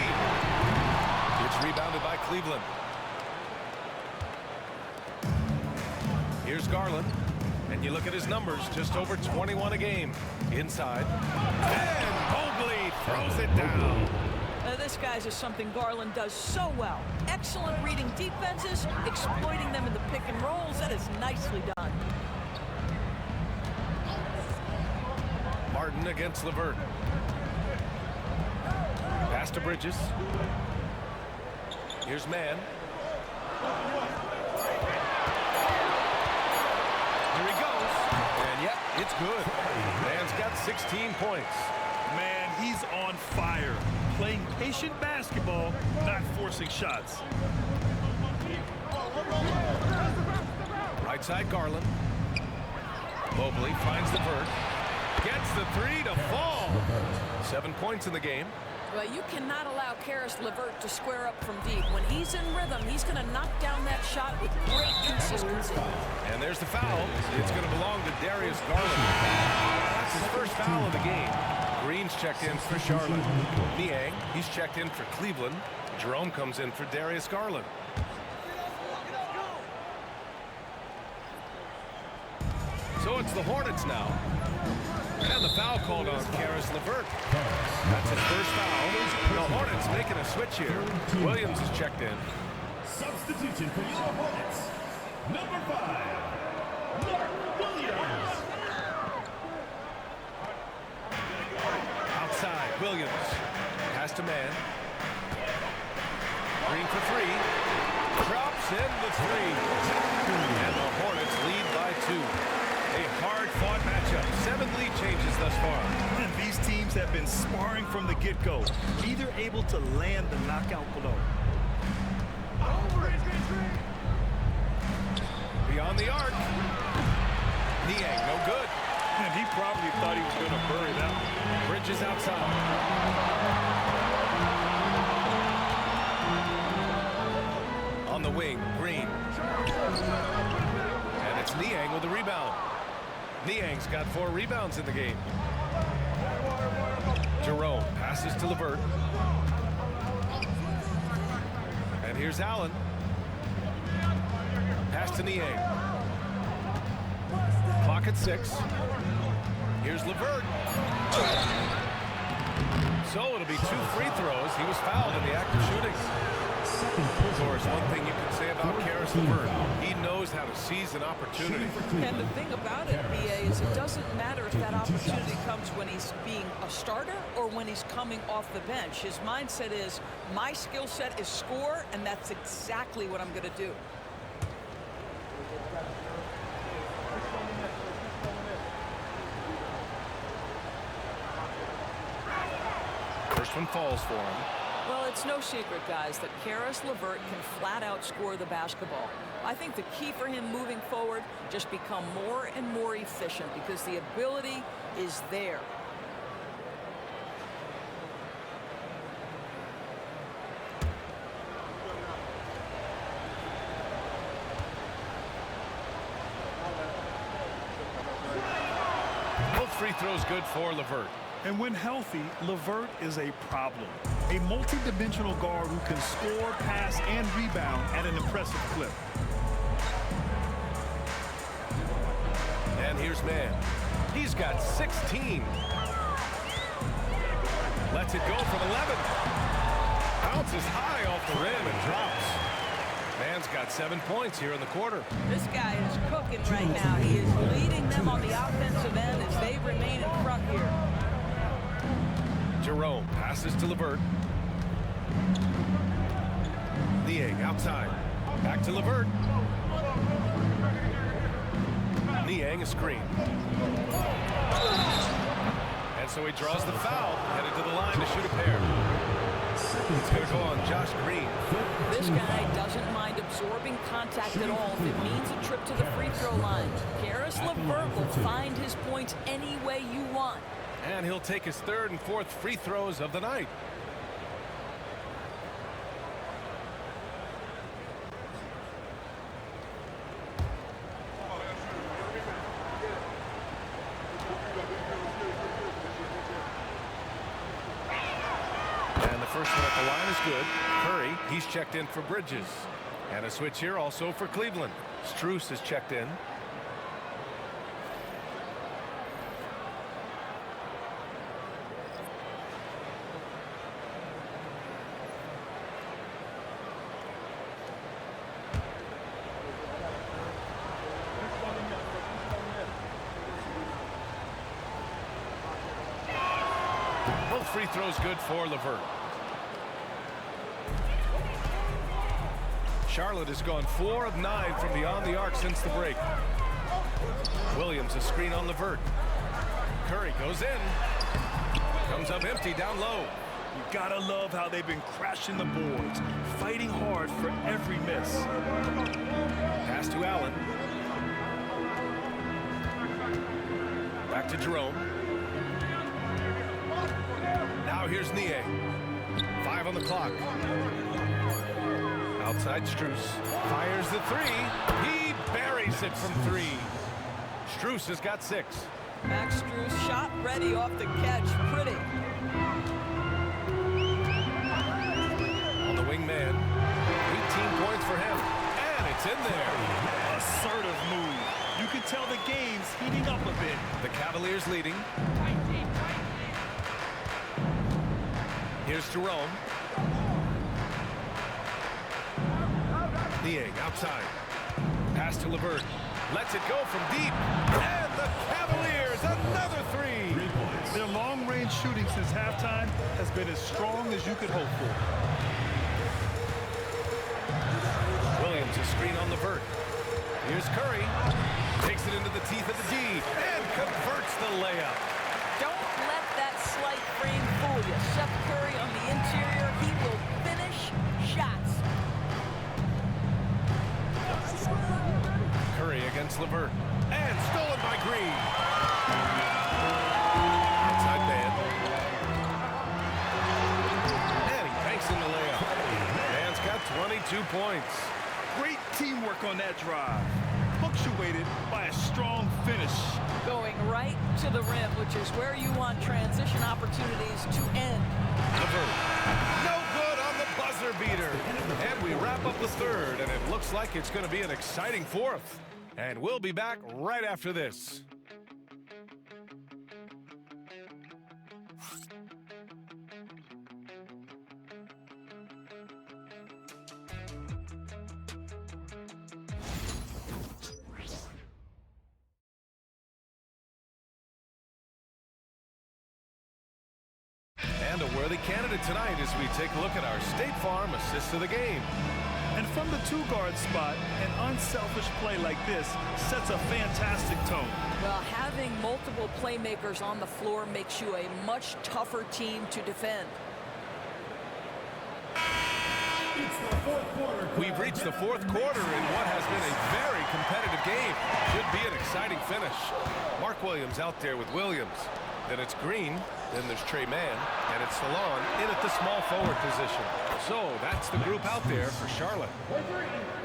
It's rebounded by Cleveland. Here's Garland. And you look at his numbers, just over 21 a game. Inside. And Mobley throws it down. This, guys, is something Garland does so well. Excellent reading defenses, exploiting them in the pick and rolls. That is nicely done. Martin against LeVert. Pass to Bridges. Here's Man. Here he goes. And yep, it's good. Man's got 16 points. Man, he's on fire. Playing patient basketball, not forcing shots. Right side Garland. Mobley finds LeVert. Gets the 3 to fall. 7 points in the game. Well, you cannot allow Karis LeVert to square up from deep. When he's in rhythm, he's going to knock down that shot with great consistency. And there's the foul. It's going to belong to Darius Garland. That's his first foul of the game. Green's checked in for Charlotte. Niang, he's checked in for Cleveland. Jerome comes in for Darius Garland. So it's the Hornets now. And the foul called on Karis LeVert. That's his first foul. The Hornets making a switch here. Williams is checked in. Substitution for your Hornets. Number 5, Mark Williams. Outside, Williams. Pass to Man. Green for 3. Drops in the 3. And the Hornets lead by 2. A hard-fought matchup. 7 lead changes thus far. And these teams have been sparring from the get-go. Neither able to land the knockout blow. Beyond the arc. Niang, no good. And he probably thought he was going to bury that one. Bridges outside. On the wing, Green. And it's Niang with the rebound. Niang's got 4 rebounds in the game. Jerome passes to LeVert. And here's Allen. Pass to Niang. Clock at 6. Here's LeVert. So it'll be 2 free throws. He was fouled in the act of shooting. Of course, one thing you can say about Karis LeVert, he knows how to seize an opportunity. And the thing about it, BA, is it doesn't matter if that opportunity comes when he's being a starter or when he's coming off the bench. His mindset is, my skill set is score, and that's exactly what I'm going to do. First one falls for him. Well, it's no secret, guys, that Karis LeVert can flat out score the basketball. I think the key for him moving forward, just become more and more efficient because the ability is there. free throws good for LeVert. And when healthy, LeVert is a problem. A multi-dimensional guard who can score, pass, and rebound at an impressive clip. And here's Mann. He's got 16. Lets it go from 11. Bounces high off the rim and drops. Mann's got 7 points here in the quarter. This guy is cooking right now. He is leading them on the offensive end as they remain in front here. Jerome passes to LeVert. Niang outside. Back to LeVert. Niang a screen. And so he draws the foul, headed to the line to shoot a pair. It's going to go on Josh Green. This guy doesn't mind absorbing contact at all if it means a trip to the free throw line. Karis LeVert will find his points any way you want. And he'll take his third and fourth free throws of the night. And the first one at the line is good. Curry, he's checked in for Bridges. And a switch here also for Cleveland. Strus is checked in. Free throws good for LeVert. Charlotte has gone 4 of 9 from beyond the arc since the break. Williams a screen on LeVert. Curry goes in. Comes up empty down low. You gotta love how they've been crashing the boards, fighting hard for every miss. Pass to Allen. Back to Jerome. Now here's Niang. 5 on the clock. Outside Strus. Fires the three. He buries it from 3. Strus has got 6. Max Strus shot ready off the catch. Pretty. On the wing man. 18 points for him. And it's in there. Assertive move. You can tell the game's heating up a bit. The Cavaliers leading. Here's Jerome. Niang outside. Pass to LeVert. Lets it go from deep. And the Cavaliers, another 3. 3 points. Their long-range shooting since halftime has been as strong as you could hope for. Williams a screen on LeVert. Here's Curry. Takes it into the teeth of the D and converts the layup. Don't let that slight frame fool you. Seth Curry on the interior. He will finish shots. Curry against LeVert. And stolen by Green. Outside man. And he banks in the layup. Man's got 22 points. Great teamwork on that drive, punctuated by a strong finish. Going right to the rim, which is where you want transition opportunities to end. LeVert. No good on the buzzer beater. And we wrap up the third, and it looks like it's going to be an exciting fourth. And we'll be back right after this. And a worthy candidate tonight as we take a look at our State Farm assist of the game. And from the 2-guard spot, an unselfish play like this sets a fantastic tone. Well, having multiple playmakers on the floor makes you a much tougher team to defend. We've reached the fourth quarter in what has been a very competitive game. Should be an exciting finish. Mark Williams out there with Williams. Then it's Green. Then there's Trey Mann. And it's Salon in at the small forward position. So that's the group out there for Charlotte.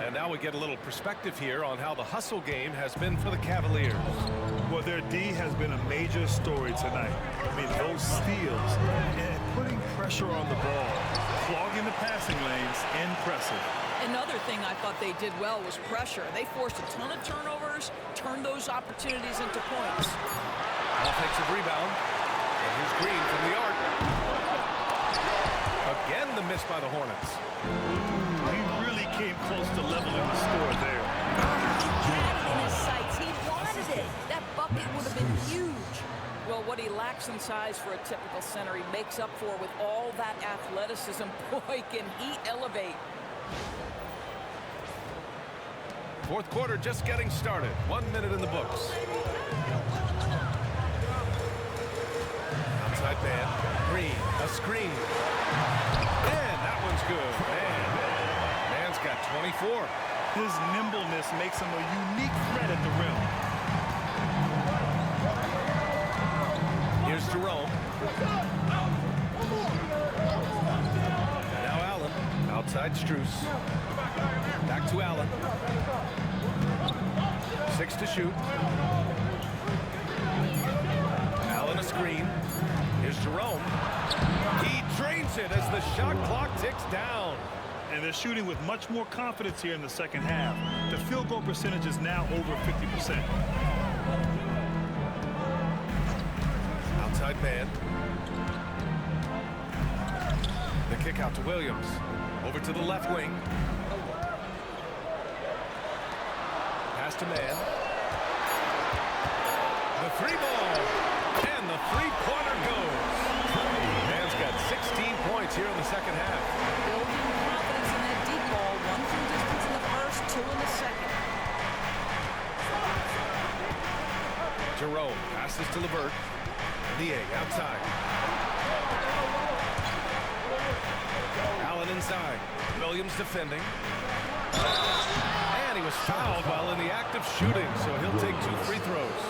And now we get a little perspective here on how the hustle game has been for the Cavaliers. Well, their D has been a major story tonight. I mean, those steals and putting pressure on the ball, clogging the passing lanes, impressive. Another thing I thought they did well was pressure. They forced a ton of turnovers, turned those opportunities into points. Offensive rebound. And here's Green from the arc. Again, the miss by the Hornets. He really came close to leveling the score there. He had it in his sights. He wanted it. That bucket would have been huge. Well, what he lacks in size for a typical center, he makes up for with all that athleticism. Boy, can he elevate. Fourth quarter just getting started. 1 minute in the books. Outside man. Green. A screen. And that one's good. Man. Man's got 24. His nimbleness makes him a unique threat at the rim. Here's Jerome. Now Allen. Outside Strus. Back to Allen. 6 to shoot. Allen a screen. Here's Jerome. He drains it as the shot clock ticks down. And they're shooting with much more confidence here in the second half. The field goal percentage is now over 50%. Outside man. The kick out to Williams. Over to the left wing. Pass to man. The three ball. And the three-pointer goes. Man's got 16 points here in the second half. Building confidence in that deep ball. 1 from distance in the first, 2 in the second. Jerome passes to LeVert. Niang outside. Allen inside. Williams defending. And he was fouled while in the act of shooting, so he'll take 2 free throws.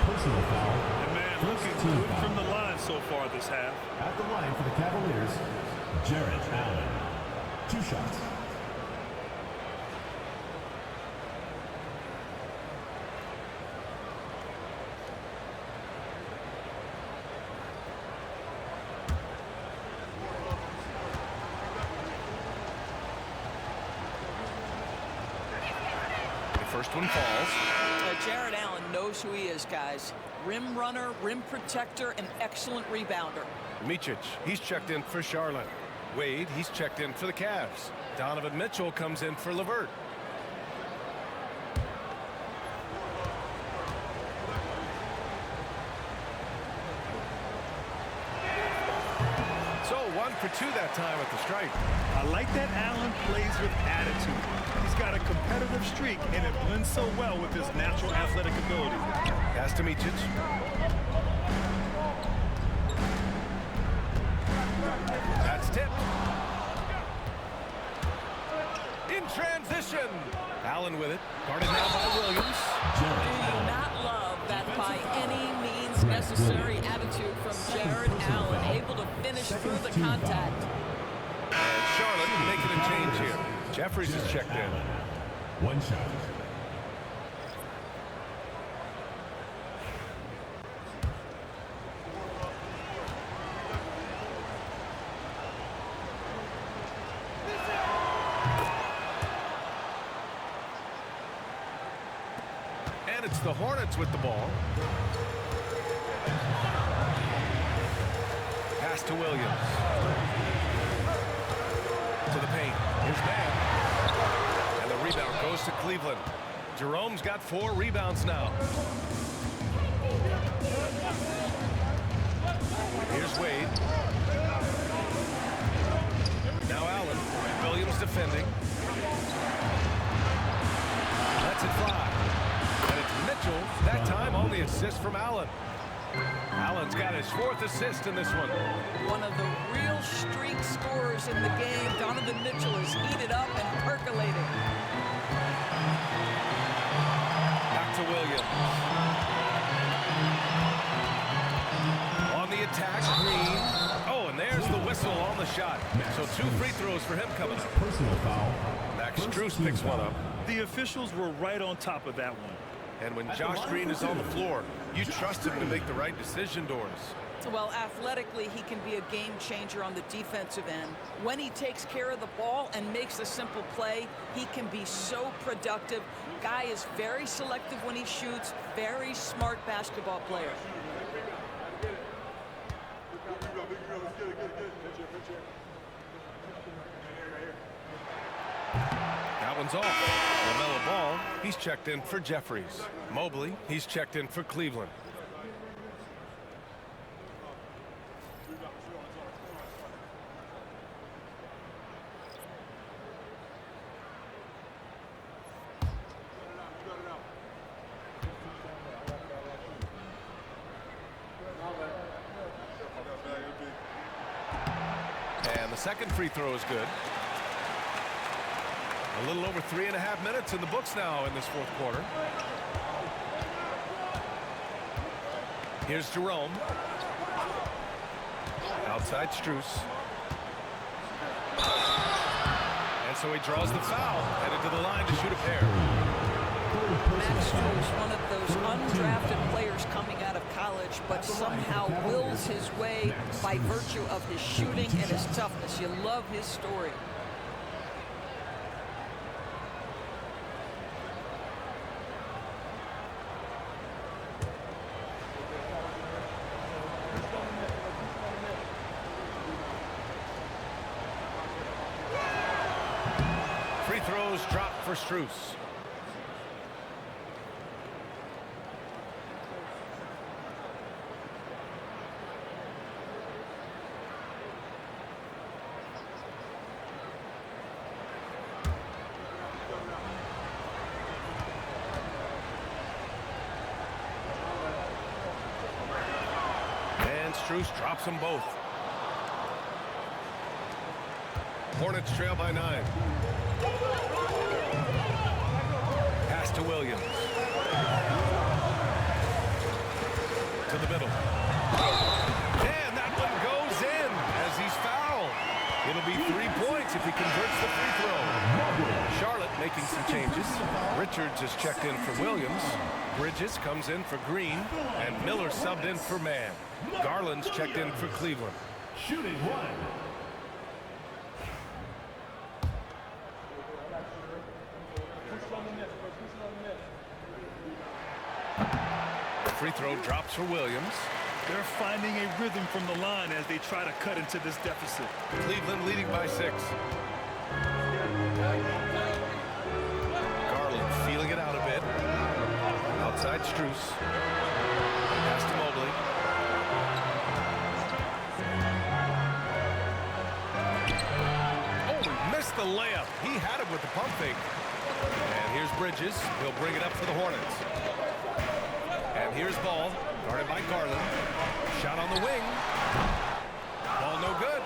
Personal foul. And man, looking good from the line so far this half. At the line for the Cavaliers, Jarrett Allen. 2 shots. First one falls. Jarrett Allen knows who he is, guys. Rim runner, rim protector, an excellent rebounder. Micic, he's checked in for Charlotte. Wade, he's checked in for the Cavs. Donovan Mitchell comes in for LeVert. So 1 for 2 that time at the stripe. I like that Allen plays with attitude. He's got a competitive streak, and it blends so well with his natural athletic ability. Pass to Micic. That's tipped. In transition. Allen with it. Guarded now by Williams. Do you not love that by any means necessary attitude from Jarrett Allen, able to finish through the contact? And Charlotte making a change here. Jeffries is checked in. 1 shot. And it's the Hornets with the ball. Pass to Williams. To the paint. Here's Mann. And the rebound goes to Cleveland. Jerome's got 4 rebounds now. Here's Wade. Now Allen. Williams defending. Lets it fly. And it's Mitchell, that time on the assist from Allen. Allen's got his 4th assist in this one. One of the real streak scorers in the game. Donovan Mitchell is heated up and percolating. Back to Williams. whistle on the shot. So 2 free throws for him coming up. Personal foul. Max Strus picks one up. The officials were right on top of that one. And when Josh Green is on the floor, you trust him to make the right decision, Doris. Well, athletically, he can be a game changer on the defensive end. When he takes care of the ball and makes a simple play, he can be so productive. Guy is very selective when he shoots, very smart basketball player. That one's off. LaMelo Ball, he's checked in for Jeffries. Mobley, he's checked in for Cleveland. And the second free throw is good. A little over 3.5 minutes in the books now in this fourth quarter. Here's Jerome. Outside Strus. And so he draws the foul, headed to the line to shoot a pair. Max Strus, one of those undrafted players coming out of college, but somehow wills his way by virtue of his shooting and his toughness. You love his story. Free throws dropped for Strus. And Strus drops them both. Hornets trail by 9. Pass to Williams. To the middle. And that one goes in as he's fouled. It'll be 3 points if he converts the free throw. Charlotte making some changes. Richards is checked in for Williams. Bridges comes in for Green. And Miller subbed in for Mann. Garland's checked in for Cleveland. Shooting one. Free throw drops for Williams. They're finding a rhythm from the line as they try to cut into this deficit. Cleveland leading by 6. Garland feeling it out a bit. Outside Strus. Pass to Mobley. Oh, he missed the layup. He had it with the pump fake. And here's Bridges. He'll bring it up for the Hornets. And here's Ball, guarded by Garland. Shot on the wing. Ball no good.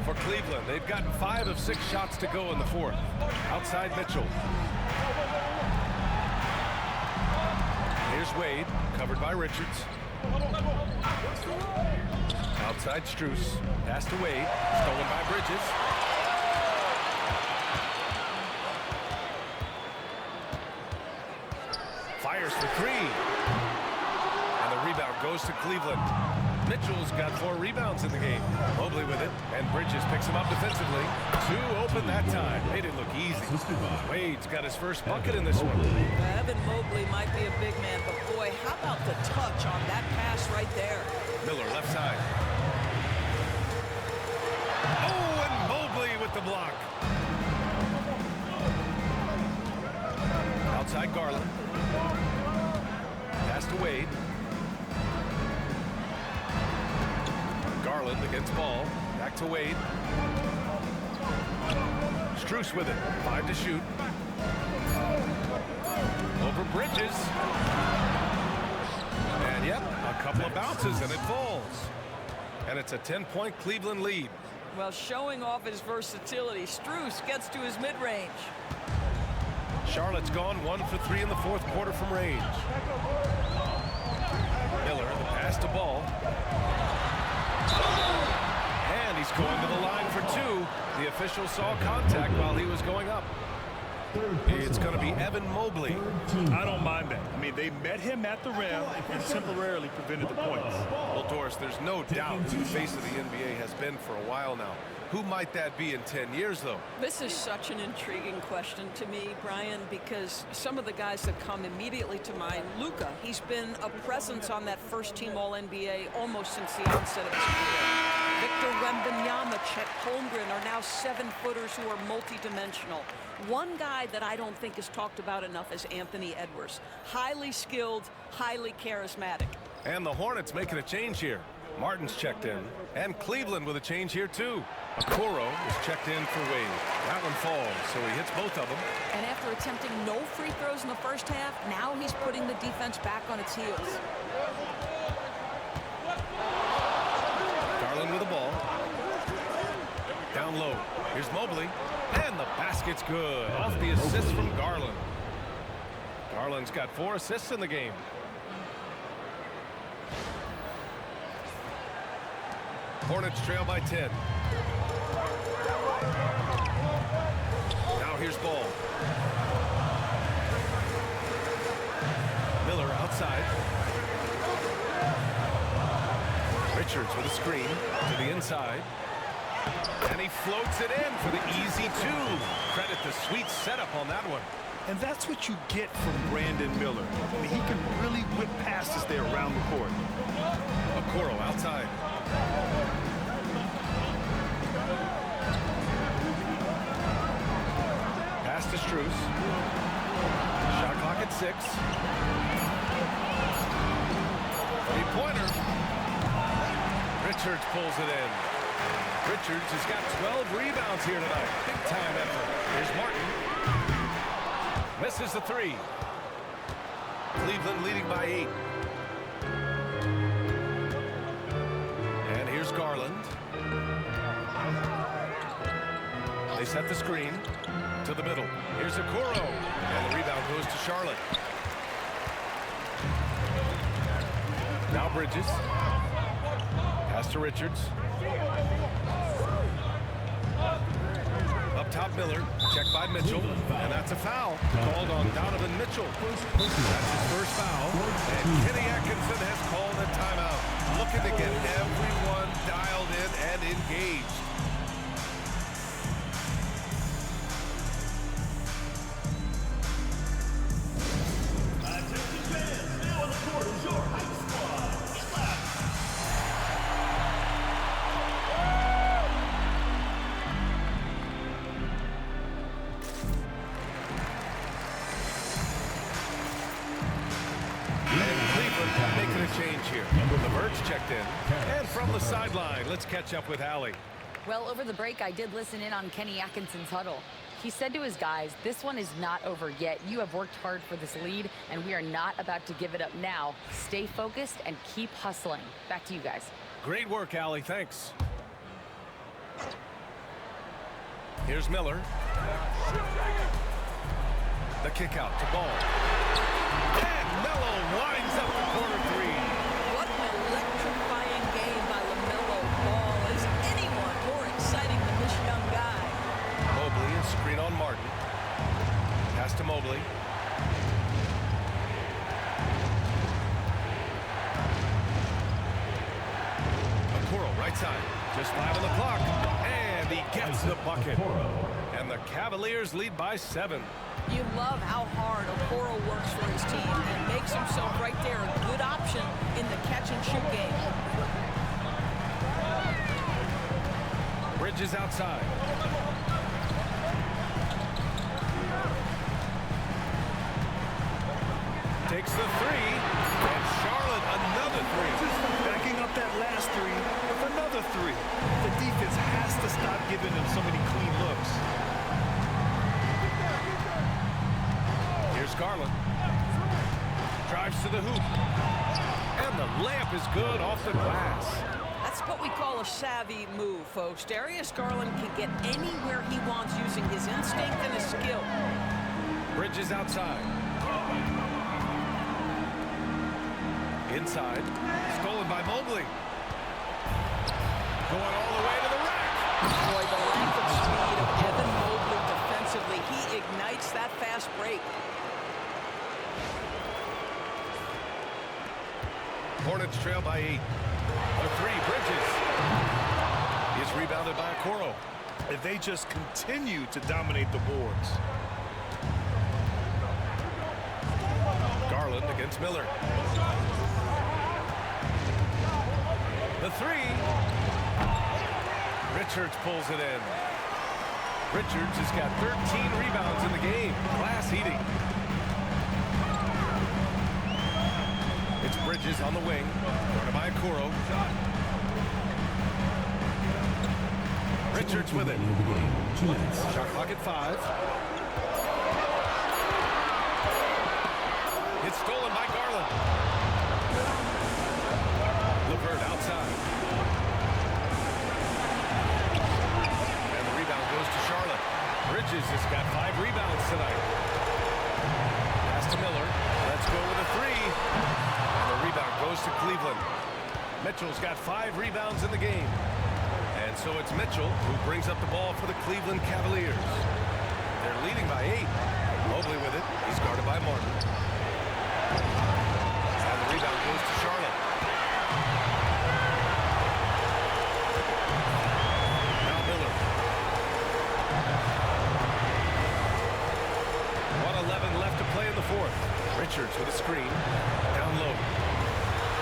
For Cleveland, they've got 5 of 6 shots to go in the fourth. Outside Mitchell. Here's Wade, covered by Richards. Outside Strus. Pass to Wade. Stolen by Bridges. Fires for 3. And the rebound goes to Cleveland. Mitchell's got 4 rebounds in the game. Mobley with it. And Bridges picks him up defensively. 2 open that time. Made it look easy. Wade's got his first bucket in this one. Evan Mobley might be a big man, but boy, how about the touch on that pass right there? Miller left side. Oh, and Mobley with the block. Outside Garland. Pass to Wade. Garland against Ball. Back to Wade. Strus with it. 5 to shoot. Over Bridges. And yep, a couple of bounces and it falls. And it's a 10-point Cleveland lead. Well, showing off his versatility, Strus gets to his mid-range. Charlotte's gone 1 for 3 in the fourth quarter from range. Miller, the pass to Ball. official saw contact while he was going up. It's going to be Evan Mobley. I don't mind that. I mean, they met him at the rim and temporarily prevented the points. Well, Doris, there's no doubt who the face of the NBA has been for a while now. Who might that be in 10 years, though? This is such an intriguing question to me, Brian, because some of the guys that come immediately to mind, Luka, he's been a presence on that first-team All-NBA almost since the onset of his career. Victor Wembanyama, Chet Holmgren are now 7-footers who are multidimensional. One guy that I don't think is talked about enough is Anthony Edwards. Highly skilled, highly charismatic. And the Hornets making a change here. Martin's checked in, and Cleveland with a change here, too. Okoro is checked in for Wade. That one falls, so he hits both of them. And after attempting no free throws in the first half, now he's putting the defense back on its heels. Garland with the ball. Down low. Here's Mobley. And the basket's good. Off the assist from Garland. Garland's got 4 assists in the game. Hornets trail by 10. Now here's Ball. Miller outside. Richards with a screen to the inside. And he floats it in for the easy 2. Credit the sweet setup on that one. And that's what you get from Brandon Miller. I mean, he can really whip passes there around the court. Okoro outside. Pass to Strus. Shot clock at 6. 3-pointer. Richards pulls it in. Richards has got 12 rebounds here tonight. Big time effort. Here's Martin. Misses the 3. Cleveland leading by 8. And here's Garland. They set the screen to the middle. Here's Okoro. And the rebound goes to Charlotte. Now Bridges. Pass to Richards. Up top Miller. Checked by Mitchell. And that's a foul. Called on Donovan Mitchell. That's his first foul. And Kenny Atkinson has called a timeout. Looking to get everyone dialed in and engaged. Change here. LeVert's checked in. And from the sideline, let's catch up with Allie. Well, over the break, I did listen in on Kenny Atkinson's huddle. He said to his guys, this one is not over yet. You have worked hard for this lead, and we are not about to give it up now. Stay focused and keep hustling. Back to you guys. Great work, Allie. Thanks. Here's Miller. The kick out to Ball. And Melo winds up the corner 3. What an electrifying game by LaMelo Ball. Is anyone more exciting than this young guy? Mobley, a screen on Martin. Pass to Mobley. Okoro, right side. Just 5 on the clock. And he gets the bucket. And the Cavaliers lead by 7. You love how hard Okoro works for his team and makes himself right there a good option in the catch-and-shoot game. Bridges outside. Takes the 3. And Charlotte another 3. Just backing up that last 3 with another 3. The defense has to stop giving them so many clean looks. Here's Garland. Drives to the hoop. And the layup is good off the glass. That's what we call a savvy move, folks. Darius Garland can get anywhere he wants using his instinct and his skill. Bridges outside. Inside. Stolen by Mobley. Going all the way to the rack. Boy, the length of speed of fast break. Hornets trail by 8. The three, Bridges. Is rebounded by Okoro. If they just continue to dominate the boards. Garland against Miller. The three. Richards pulls it in. Richards has got 13 rebounds in the game. Glass eating. It's Bridges on the wing. Guarded by Okoro. Richards with it. Shot clock at 5. It's stolen by Garland. LeVert outside. And the rebound goes to Charlotte. Bridges has got 5 rebounds tonight. Pass to Miller. Let's go with a 3. And the rebound goes to Cleveland. Mitchell's got 5 rebounds in the game. And so it's Mitchell who brings up the ball for the Cleveland Cavaliers. They're leading by 8. Mobley with it. He's guarded by Martin. And the rebound goes to Charlotte. Now Miller. 1:11 left to play in the fourth. Richards with a screen. Down low.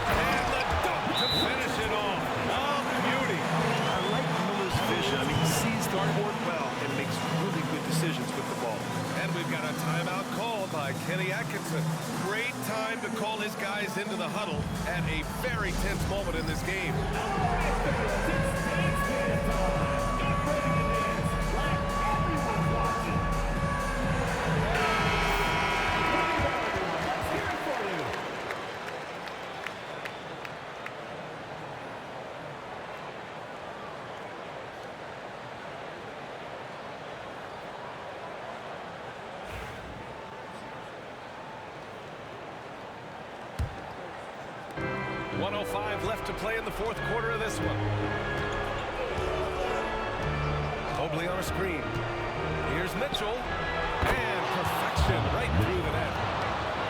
And the dunk to finish it off. Oh, beauty. I like Miller's vision. I mean, he sees the court well and makes really good decisions with the ball. And we've got a timeout called by Kenny Atkinson. Great time to call his guys into the huddle at a very tense moment in this game. .05 left to play in the fourth quarter of this one. Mobley on a screen. Here's Mitchell. And perfection right through the net.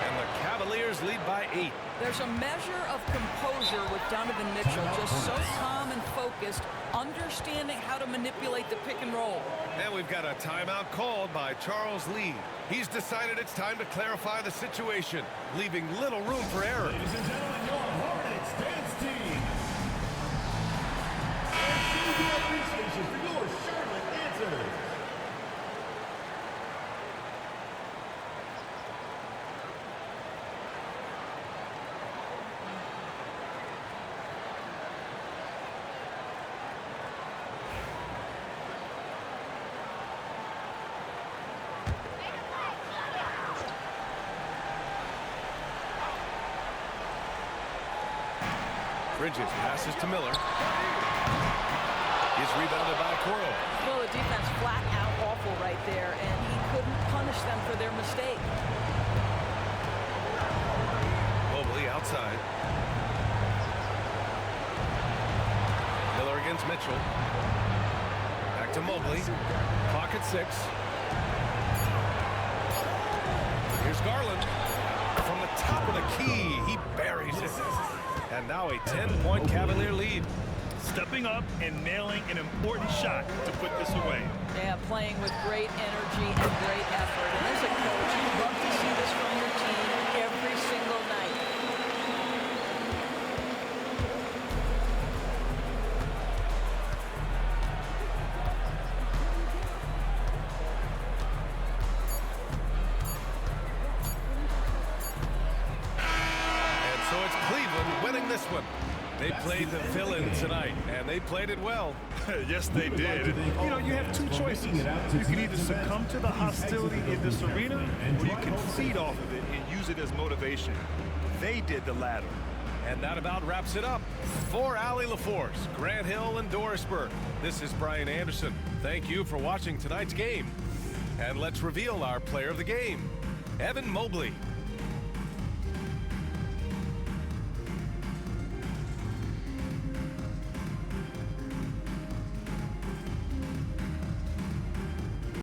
And the Cavaliers lead by 8. There's a measure of composure with Donovan Mitchell, just so calm and focused, understanding how to manipulate the pick and roll. And we've got a timeout called by Charles Lee. He's decided it's time to clarify the situation, leaving little room for error. Ladies and gentlemen, your Hornets dance team. And the appreciation for your Charlotte answers. Bridges passes to Miller. He's rebounded by Okoro. Well, the defense flat out awful right there, and he couldn't punish them for their mistake. Mobley outside. Miller against Mitchell. Back to Mobley. Clock at 6. Here's Garland. From the top of the key, he buries it. And now a 10-point Cavalier lead. Stepping up and nailing an important shot to put this away. Yeah, playing with great energy and great effort. And as a coach, you love to see this from your team every single night. And so it's Cleveland winning this one. They played the villain tonight, and they played it well. Yes, they did. You know, you have two choices. You can either succumb to the hostility in this arena, or you can feed off of it and use it as motivation. They did the latter. And that about wraps it up. For Allie LaForce, Grant Hill, and Dorisburg, this is Brian Anderson. Thank you for watching tonight's game. And let's reveal our player of the game. Evan Mobley